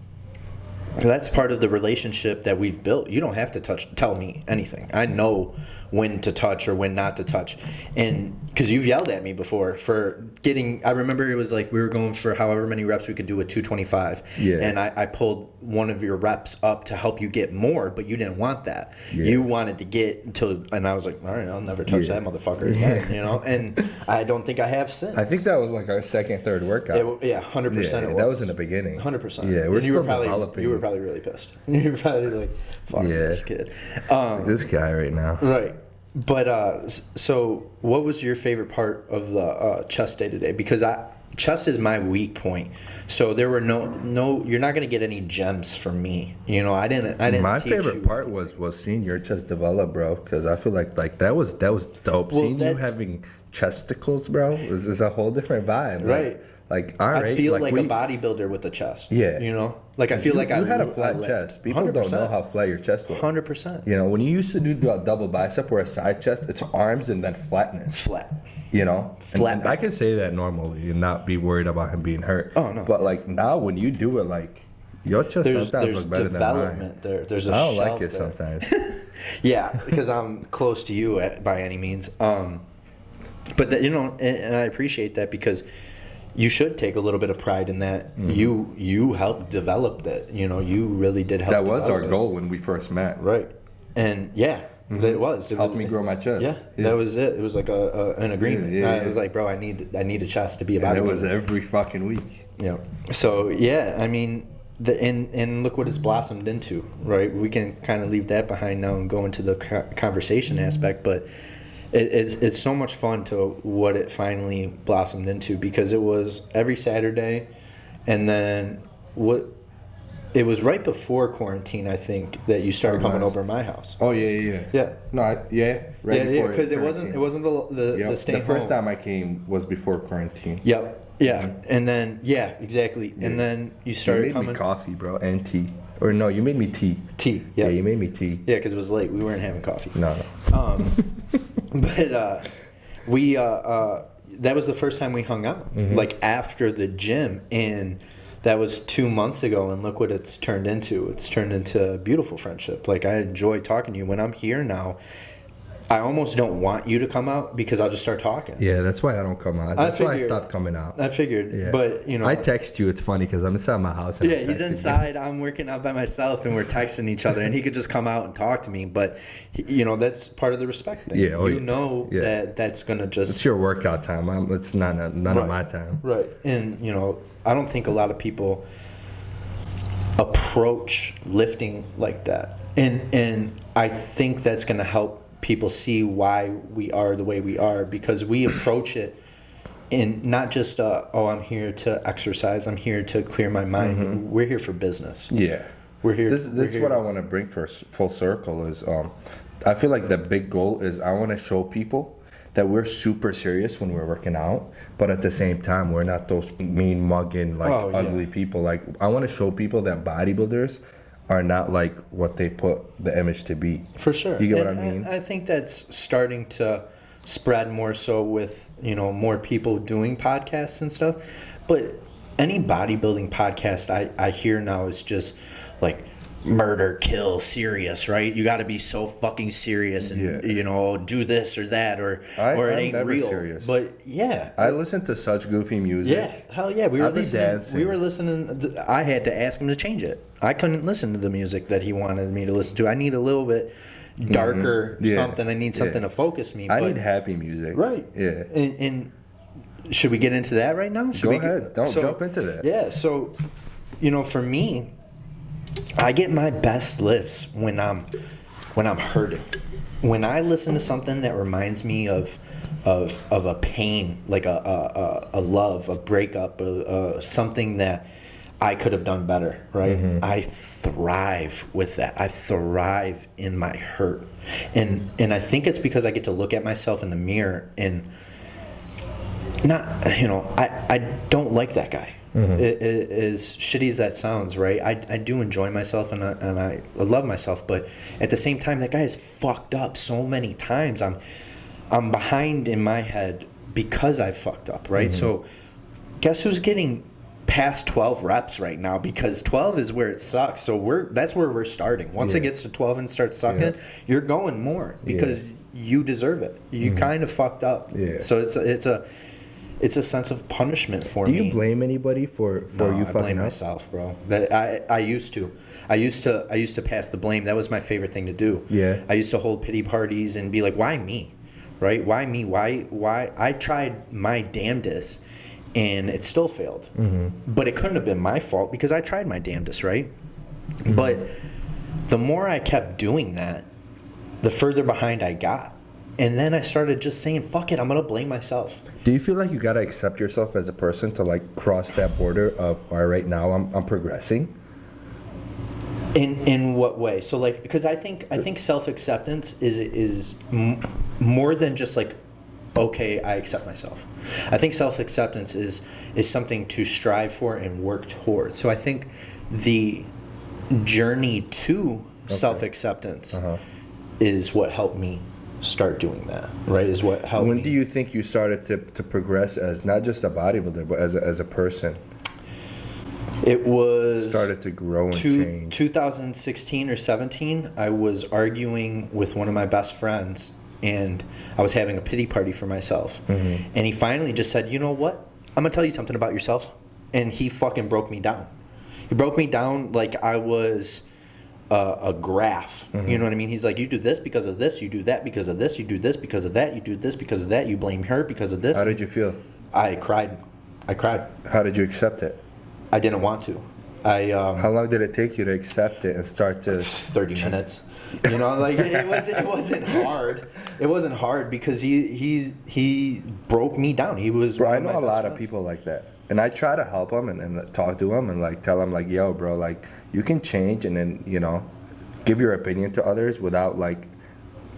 that's part of the relationship that we've built. You don't have to tell me anything. I know when to touch or when not to touch. And because you've yelled at me before for getting, I remember it was like we were going for however many reps we could do with 225. Yeah. And I pulled one of your reps up to help you get more, but you didn't want that. Yeah. You wanted to get until, and I was like, all right, I'll never touch that motherfucker again, you know? And I don't think I have since. I think that was like our second, third workout. 100% it was. That was in the beginning. 100%. Yeah, we're still developing. You were probably really pissed. You were probably like, fuck this kid. This guy right now. Right. But so what was your favorite part of the chest day today? Because chest is my weak point. So there were no you're not going to get any gems from me. You know, I didn't My teach favorite you. part was seeing your chest develop, bro, cuz I feel like that was dope. Well, seeing you having chesticles, bro, is a whole different vibe. Right. Like all right, I feel like a bodybuilder with a chest. Yeah. You know? Like I feel like you I had a flat lift. chest. People 100%. don't know how flat your chest was. 100%. You know, when you used to do a double bicep or a side chest, it's arms and then flatness. Flat. You know? Flat And I can say that normally and not be worried about him being hurt. Oh, no. But like now when you do it, like your chest sometimes looks better than mine. Development there. There's a I don't shelf like it there. sometimes. Yeah, because I'm close to you by any means. But that, you know, and I appreciate that because you should take a little bit of pride in that. You helped develop that. You know, you really did help. That was our develop it. goal when we first met. Right. And yeah, it was. It Helped was, me grow my chest. Yeah, that was it. It was like an agreement. Yeah, I was like, bro, I need a chest to be a bodybuilder. And it was every fucking week. Yeah. So yeah, I mean, and look what it's blossomed into, right? We can kind of leave that behind now and go into the conversation aspect, but it's so much fun to what it finally blossomed into because it was every Saturday, and then it was right before quarantine, I think, that you started coming over to my house. Oh yeah. Yeah. No, right before because it wasn't the staying The first home. time I came was before quarantine. Yep. Yeah, and then exactly, and then you started You made coming. me coffee, bro, and tea. Or no, you made me tea. Tea. Yeah, Yeah, you made me tea. Yeah, because it was late. We weren't having coffee. No. But we that was the first time we hung out, like after the gym, and that was 2 months ago. And look what it's turned into. It's turned into a beautiful friendship. Like I enjoy talking to you. When I'm here now, I almost don't want you to come out because I'll just start talking. Yeah, that's why I don't come out. That's why I stopped coming out. I figured, Yeah. but you know, I text you. It's funny because I'm inside my house. And yeah, I he's texted inside. I'm working out by myself, and we're texting each other. And he could just come out and talk to me, but you know that's part of the respect thing. Yeah, you know that's gonna just. It's your workout time. It's none of my time. Right, and you know I don't think a lot of people approach lifting like that, and I think that's gonna help people see why we are the way we are because we approach it in not just I'm here to exercise, I'm here to clear my mind. We're here for business. Yeah, we're here. This is what I want to bring for full circle is I feel like the big goal is I want to show people that we're super serious when we're working out, but at the same time we're not those mean mugging ugly people. Like I want to show people that bodybuilders are not like what they put the image to be. For sure. You get what I mean? I think that's starting to spread more so with, you know, more people doing podcasts and stuff. But any bodybuilding podcast I hear now is just like murder, kill, serious, right? You got to be so fucking serious and, you know, do this or that or it ain't real. Serious. But yeah. I listen to such goofy music. Yeah, hell yeah. We were listening. I had to ask him to change it. I couldn't listen to the music that he wanted me to listen to. I need a little bit darker something. I need something to focus me. I need happy music. Right. Yeah. And should we get into that right now? Go ahead. Don't jump into that. Yeah. So, you know, for me, I get my best lifts when I'm hurting. When I listen to something that reminds me of a pain, like a love, a breakup, something that I could have done better, right? I thrive with that. I thrive in my hurt. And I think it's because I get to look at myself in the mirror and not, I don't like that guy. As shitty as that sounds, right? I do enjoy myself and I love myself, but at the same time, that guy is fucked up so many times. I'm behind in my head because I fucked up, right? So guess who's getting past 12 reps right now, because 12 is where it sucks. So that's where we're starting. Once it gets to 12 and starts sucking, you're going more because you deserve it. You kind of fucked up. Yeah. So it's a sense of punishment for me. Do you blame anybody for you fucking up? I blame myself, bro. I used to. I used to pass the blame. That was my favorite thing to do. Yeah. I used to hold pity parties and be like, why me? Right? Why me? Why? I tried my damnedest and it still failed. But it couldn't have been my fault because I tried my damnedest, right? But the more I kept doing that, the further behind I got. And then I started just saying, fuck it, I'm going to blame myself. Do you feel like you got to accept yourself as a person to like cross that border of, all right, now I'm progressing? In what way? So like, because I think self-acceptance is more than just like, okay, I accept myself. I think self-acceptance is something to strive for and work towards. So I think the journey to self-acceptance is what helped me start doing that, right? Is what helped me. When do you think you started to progress as not just a bodybuilder, but as a person? It was started to grow and change. 2016 or 17, I was arguing with one of my best friends, and I was having a pity party for myself. And he finally just said, you know what? I'm going to tell you something about yourself. And he fucking broke me down. He broke me down like I was a graph. You know what I mean? He's like, you do this because of this, you do that because of this, you do this because of that, you do this because of that, you blame her because of this. How did you feel? I cried. How did you accept it? I didn't want to. How long did it take you to accept it and start to 30 minutes. Like it wasn't hard. It wasn't hard because he broke me down. He was. Bro, I know a lot of people like that, and I try to help them and talk to them and like tell them like, yo, bro, like you can change and then give your opinion to others without like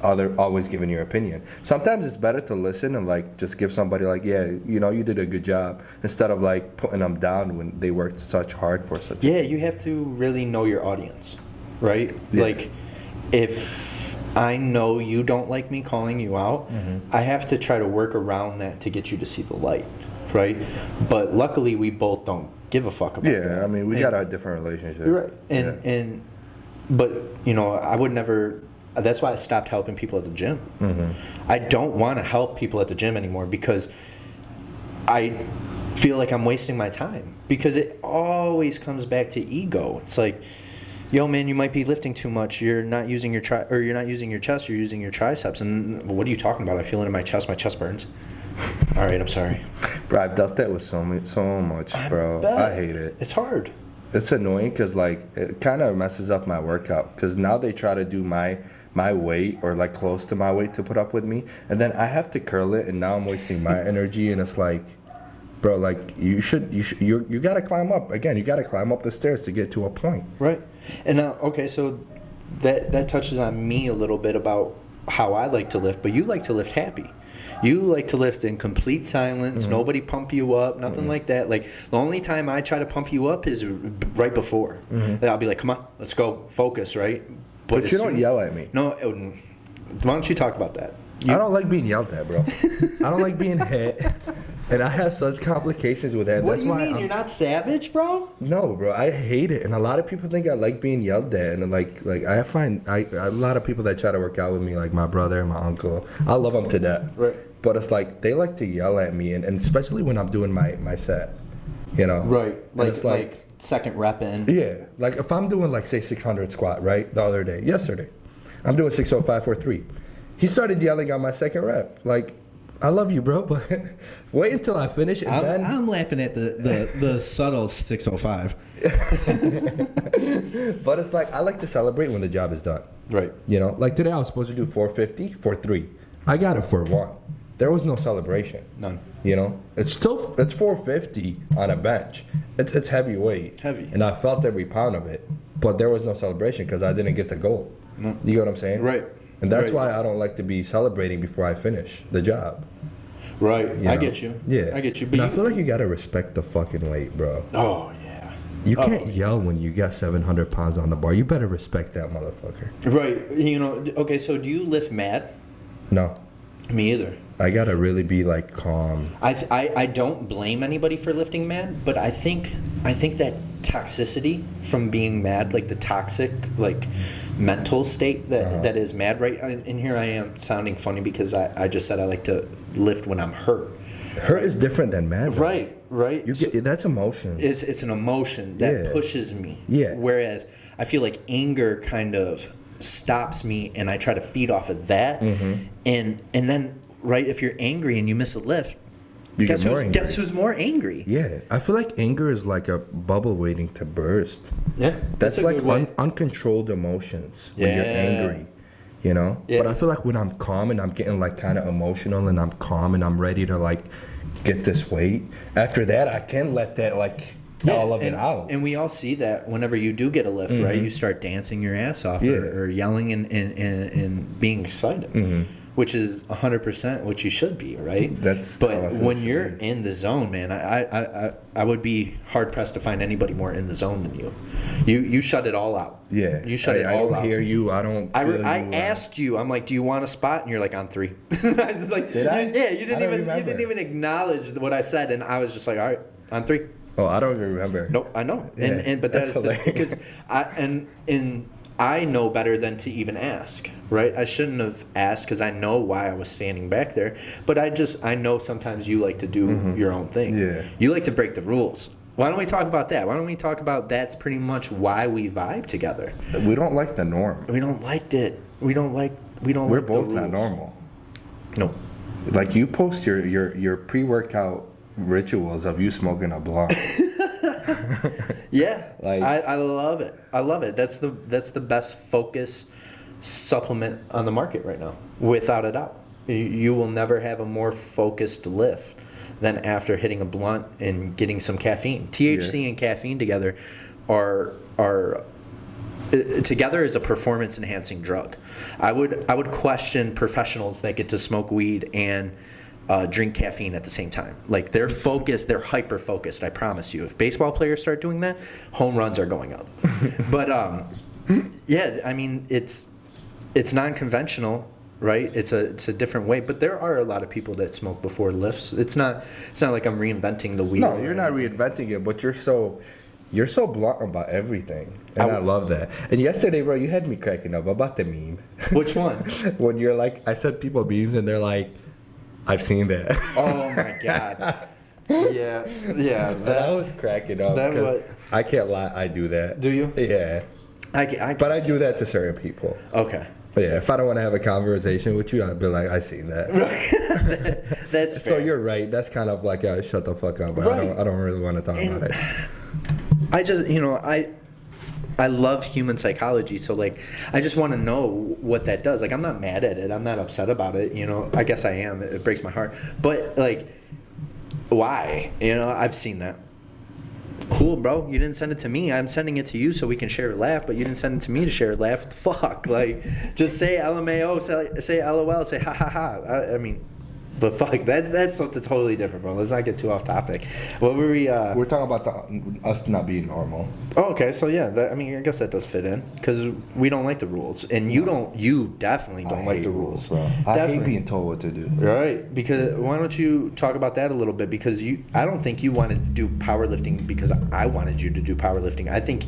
always giving your opinion. Sometimes it's better to listen and like just give somebody like, yeah, you did a good job, instead of like putting them down when they worked such hard for such. Yeah, you have to really know your audience, right? Yeah. Like, if I know you don't like me calling you out, I have to try to work around that to get you to see the light, right? But luckily, we both don't give a fuck about that. Yeah, I mean, we got a different relationship. Right, but I would never. That's why I stopped helping people at the gym. I don't want to help people at the gym anymore because I feel like I'm wasting my time. Because it always comes back to ego. It's like, yo, man, you might be lifting too much. You're not using your you're not using your chest. You're using your triceps. And what are you talking about? I feel it in my chest. My chest burns. All right, I'm sorry. Bro, I've dealt that with so much, bro. I hate it. It's hard. It's annoying because like it kind of messes up my workout. Because now they try to do my weight or like close to my weight to put up with me, and then I have to curl it, and now I'm wasting my energy. And it's like, bro, like you gotta climb up again. You gotta climb up the stairs to get to a point. Right. And now, okay, so that touches on me a little bit about how I like to lift, but you like to lift happy. You like to lift in complete silence, nobody pump you up, nothing like that. Like, the only time I try to pump you up is right before. I'll be like, come on, let's go, focus, right? But you don't yell at me. No, why don't you talk about that? I don't like being yelled at, bro. I don't like being hit. And I have such complications with that. What do you mean? You're not savage, bro? No, bro. I hate it. And a lot of people think I like being yelled at. And like I find a lot of people that try to work out with me, like my brother and my uncle, I love them to death. Right. But it's like they like to yell at me, and especially when I'm doing my set, Right. Like second rep in. Yeah. Like if I'm doing like say 600 squat, right? Yesterday, I'm doing 605 for 3. He started yelling on my second rep. Like, I love you, bro, but wait until I finish. And then I'm laughing at the subtle 605. But it's like I like to celebrate when the job is done. Right. Like today I was supposed to do 450 for 3. I got it for 1. There was no celebration. None. It's 450 on a bench. It's heavyweight. Heavy. And I felt every pound of it, but there was no celebration because I didn't get the goal. No. You get what I'm saying? Right. And that's why I don't like to be celebrating before I finish the job. Right. You know? I get you. Yeah. I get you. But I feel like you gotta respect the fucking weight, bro. Oh, yeah. You can't yell when you got 700 pounds on the bar. You better respect that motherfucker. Right. You know, okay, so do you lift mad? No. Me either. I gotta really be like calm. I don't blame anybody for lifting mad, but I think that toxicity from being mad, like the toxic, like mental state that is mad, right? And here I am sounding funny because I just said I like to lift when I'm hurt. Hurt is different than mad. Right. That's emotion. It's an emotion that pushes me. Yeah. Whereas I feel like anger kind of stops me, and I try to feed off of that. Mm-hmm. And then, right, if you're angry and you miss a lift, guess who's more angry? Yeah. I feel like anger is like a bubble waiting to burst. Yeah. That's like uncontrolled emotions when you're angry. You know? Yeah. But I feel like when I'm calm and I'm getting like kind of emotional and I'm calm and I'm ready to like get this weight, after that I can let that like all of it out. And we all see that whenever you do get a lift, right? You start dancing your ass off or yelling and being excited, which is 100% what you should be, right? But when you're in the zone, man, I would be hard pressed to find anybody more in the zone than you. You shut it all out. Yeah. You shut it all out. I don't hear you. I don't. I asked you. I'm like, do you want a spot? And you're like, on 3. Like, did I? Yeah. You didn't even acknowledge what I said, and I was just like, all right, on 3. Oh, I don't even remember. Nope, I know. Yeah, But that's because I know better than to even ask, right? I shouldn't have asked because I know why I was standing back there. But I know sometimes you like to do your own thing. Yeah. You like to break the rules. Why don't we talk about that? Why don't we talk about that's pretty much why we vibe together? We don't like the norm. We don't like it. We don't We're like the both rules. not normal. No. Like you post your pre-workout rituals of you smoking a blunt. Yeah, Like, I love it. I love it. That's the best focus supplement on the market right now, without a doubt. You will never have a more focused lift than after hitting a blunt and getting some caffeine. THC and caffeine together are together is a performance enhancing drug. I would question professionals that get to smoke weed and drink caffeine at the same time. Like they're focused, they're hyper focused. I promise you. If baseball players start doing that, home runs are going up. But yeah, I mean it's non-conventional, right? It's a different way. But there are a lot of people that smoke before lifts. It's not like I'm reinventing the wheel. No, you're not reinventing it, but you're so blunt about everything, and I love that. And yesterday, bro, you had me cracking up about the meme. Which one? When you're like, I said people memes, and they're like, I've seen that. Oh my god. Yeah. That was cracking up. I can't lie, I do that. Do you? Yeah. But I do that to certain people. Okay. Yeah, if I don't want to have a conversation with you, I'd be like, I've seen that. That's fair. So you're right. That's kind of like a shut the fuck up. Right. I don't really want to talk about it. I just, I love human psychology, so like I just want to know what that does. Like I'm not mad at it. I'm not upset about it. I guess I am. It breaks my heart. But like, why? I've seen that. Cool, bro. You didn't send it to me. I'm sending it to you so we can share a laugh. But you didn't send it to me to share a laugh. What the fuck? Like, just say LMAO. Say LOL. Say ha ha ha. I mean. But fuck, that's something totally different, bro. Let's not get too off topic. What were we? We're talking about us not being normal. Oh, okay. So yeah, I guess that does fit in because we don't like the rules, and you definitely don't like the rules. Bro. I hate being told what to do. Right? Because why don't you talk about that a little bit? Because I don't think you wanted to do powerlifting because I wanted you to do powerlifting. I think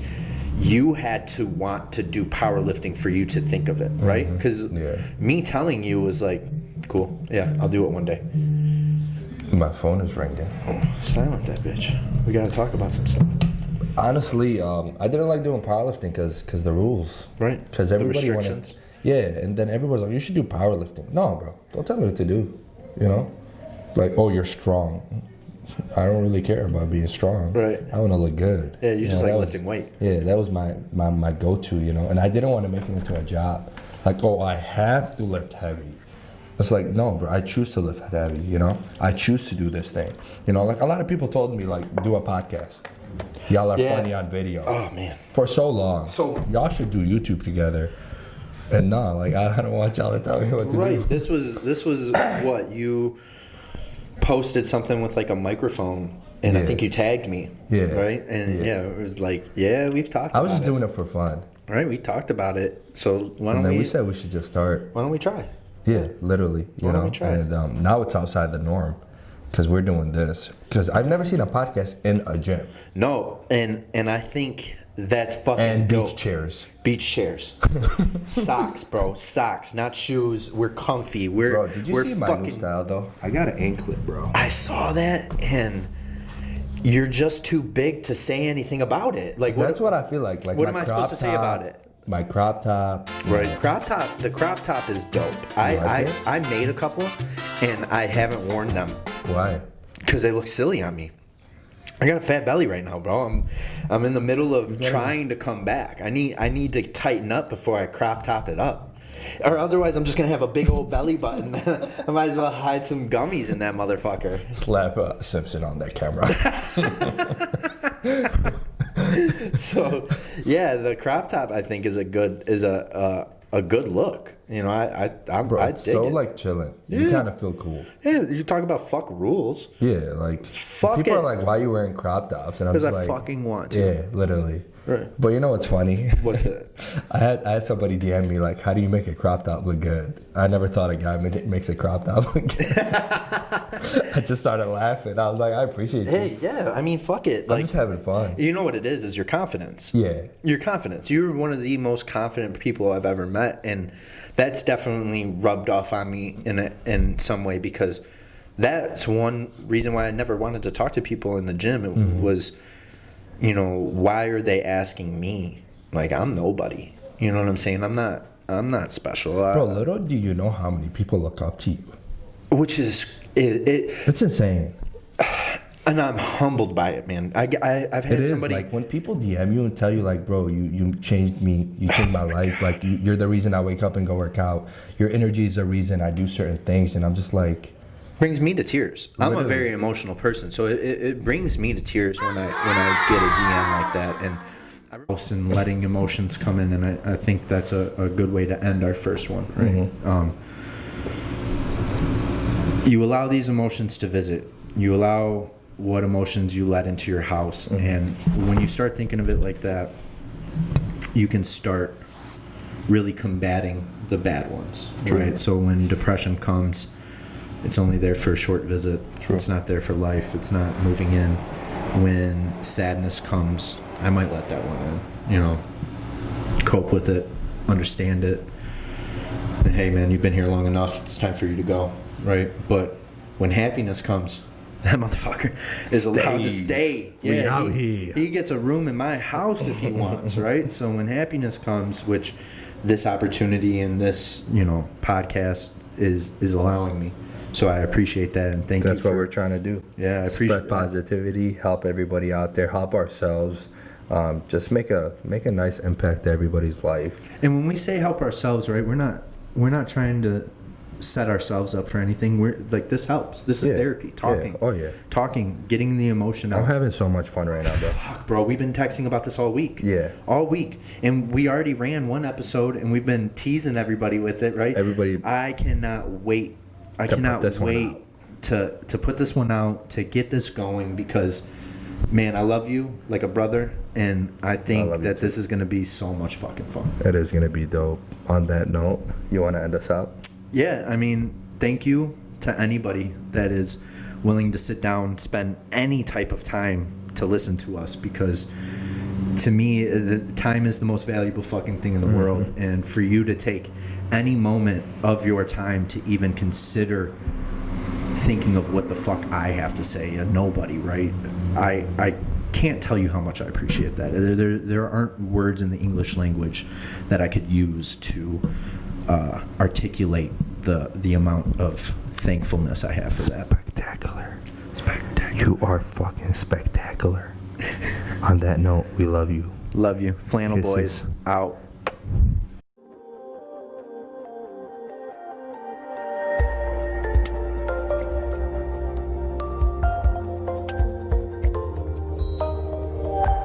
you had to want to do powerlifting for you to think of it, right? Because me telling you was like, cool, yeah, I'll do it one day. My phone is ringing. Silent that bitch. We gotta talk about some stuff. Honestly, I didn't like doing powerlifting because the rules. Right. Because everybody wanted. Yeah, and then everybody's like, you should do powerlifting. No, bro, don't tell me what to do. Like, oh, you're strong. I don't really care about being strong. Right. I want to look good. Yeah, you just like lifting weight. Yeah, that was my go-to, and I didn't want to make it into a job. Like, oh, I have to lift heavy. It's like, no, bro, I choose to lift heavy, I choose to do this thing. Like a lot of people told me, like, do a podcast. Y'all are funny on video. Oh, man. For so long. So y'all should do YouTube together. And no, like, I don't want y'all to tell me what to do. Right. This was what posted something with like a microphone, and I think you tagged me. Yeah. Right? And it was like, we've talked about it. I was just doing it for fun. Right, we talked about it. So why don't we said we should just start. Why don't we try? Yeah, literally. Why don't we try? And now it's outside the norm because we're doing this. Because I've never seen a podcast in a gym. No, and I think that's fucking and dope. beach chairs. Beach chairs. Socks, bro. Socks, not shoes. We're comfy. Bro, did you see my new style though? I got an anklet, bro. I saw that, and you're just too big to say anything about it. Like that's what I feel like. Like what am I supposed to say about it? My crop top. Right, crop top. The crop top is dope. I made a couple, and I haven't worn them. Why? Because they look silly on me. I got a fat belly right now, bro. I'm in the middle of trying to come back. I need to tighten up before I crop top it up, or otherwise I'm just gonna have a big old belly button. I might as well hide some gummies in that motherfucker. Slap Simpson on that camera. So, yeah, the crop top I think is a good look. You know, I dig so it. like chilling. You kind of feel cool. Yeah, you talk about fuck rules. Yeah, like Fuck people it. are like, "Why are you wearing crop tops?" And I'm just Because I like, fucking want to. yeah, literally. Right. But you know what's funny? What's it? I had somebody DM me like, "How do you make a crop top look good?" I never thought a guy makes a crop top look good. I just started laughing. I was like, "I appreciate Hey, you." yeah. I mean, fuck it. I'm Like, just having fun. you know what it is your confidence. Yeah. Your confidence. You're one of the most confident people I've ever met, and that's definitely rubbed off on me in some way, because that's one reason why I never wanted to talk to people in the gym. It was, you know, why are they asking me? Like, I'm nobody. You know what I'm saying? I'm not special. Bro, little do you know how many people look up to you. Which is It's insane. and I'm humbled by it, man. I've had It is somebody like when people DM you and tell you like, "Bro, you changed me. You changed my life. God. Like you're the reason I wake up and go work out. Your energy is the reason I do certain things." And I'm just like, brings me to tears. I'm a Literally. very emotional person, so it brings me to tears when I get a DM like that, and letting emotions come in, and I think that's a good way to end our first one, right? You allow these emotions to visit. You allow what emotions you let into your house, and when you start thinking of it like that, you can start really combating the bad ones, right? So when depression comes, it's only there for a short visit. True. It's not there for life. It's not moving in. When sadness comes, I might let that one in. You know, cope with it, understand it. And hey, man, you've been here long enough. It's time for you to go, right? But when happiness comes, that motherfucker is allowed to stay. Yeah, he gets a room in my house if he wants, right? So when happiness comes, which this opportunity and this, you know, podcast is allowing me. So I appreciate that, and thank you. that's what we're trying to do. Yeah, I appreciate Spread positivity, help everybody out there, help ourselves, just make a nice impact to everybody's life. And when we say help ourselves, right, we're not trying to set ourselves up for anything. We're like, this helps. This is therapy. Talking. Yeah. Oh yeah. Talking, getting the emotion out. I'm having so much fun right now, bro. Fuck, bro. We've been texting about this all week. Yeah. All week. And we already ran one episode, and we've been teasing everybody with it, right? I cannot wait. I cannot wait to put this one out, to get this going, because, man, I love you like a brother, and I think that this is going to be so much fucking fun. It is going to be dope. On that note, you want to end us out? Yeah, I mean, thank you to anybody that is willing to sit down, spend any type of time to listen to us, because to me, the time is the most valuable fucking thing in the world. And for you to take any moment of your time to even consider thinking of what the fuck I have to say, a nobody, right? I can't tell you how much I appreciate that. There aren't words in the English language that I could use to articulate the amount of thankfulness I have for that. Spectacular. You are fucking spectacular. On that note, we love you. Love you. Flannel Kisses. Boys out.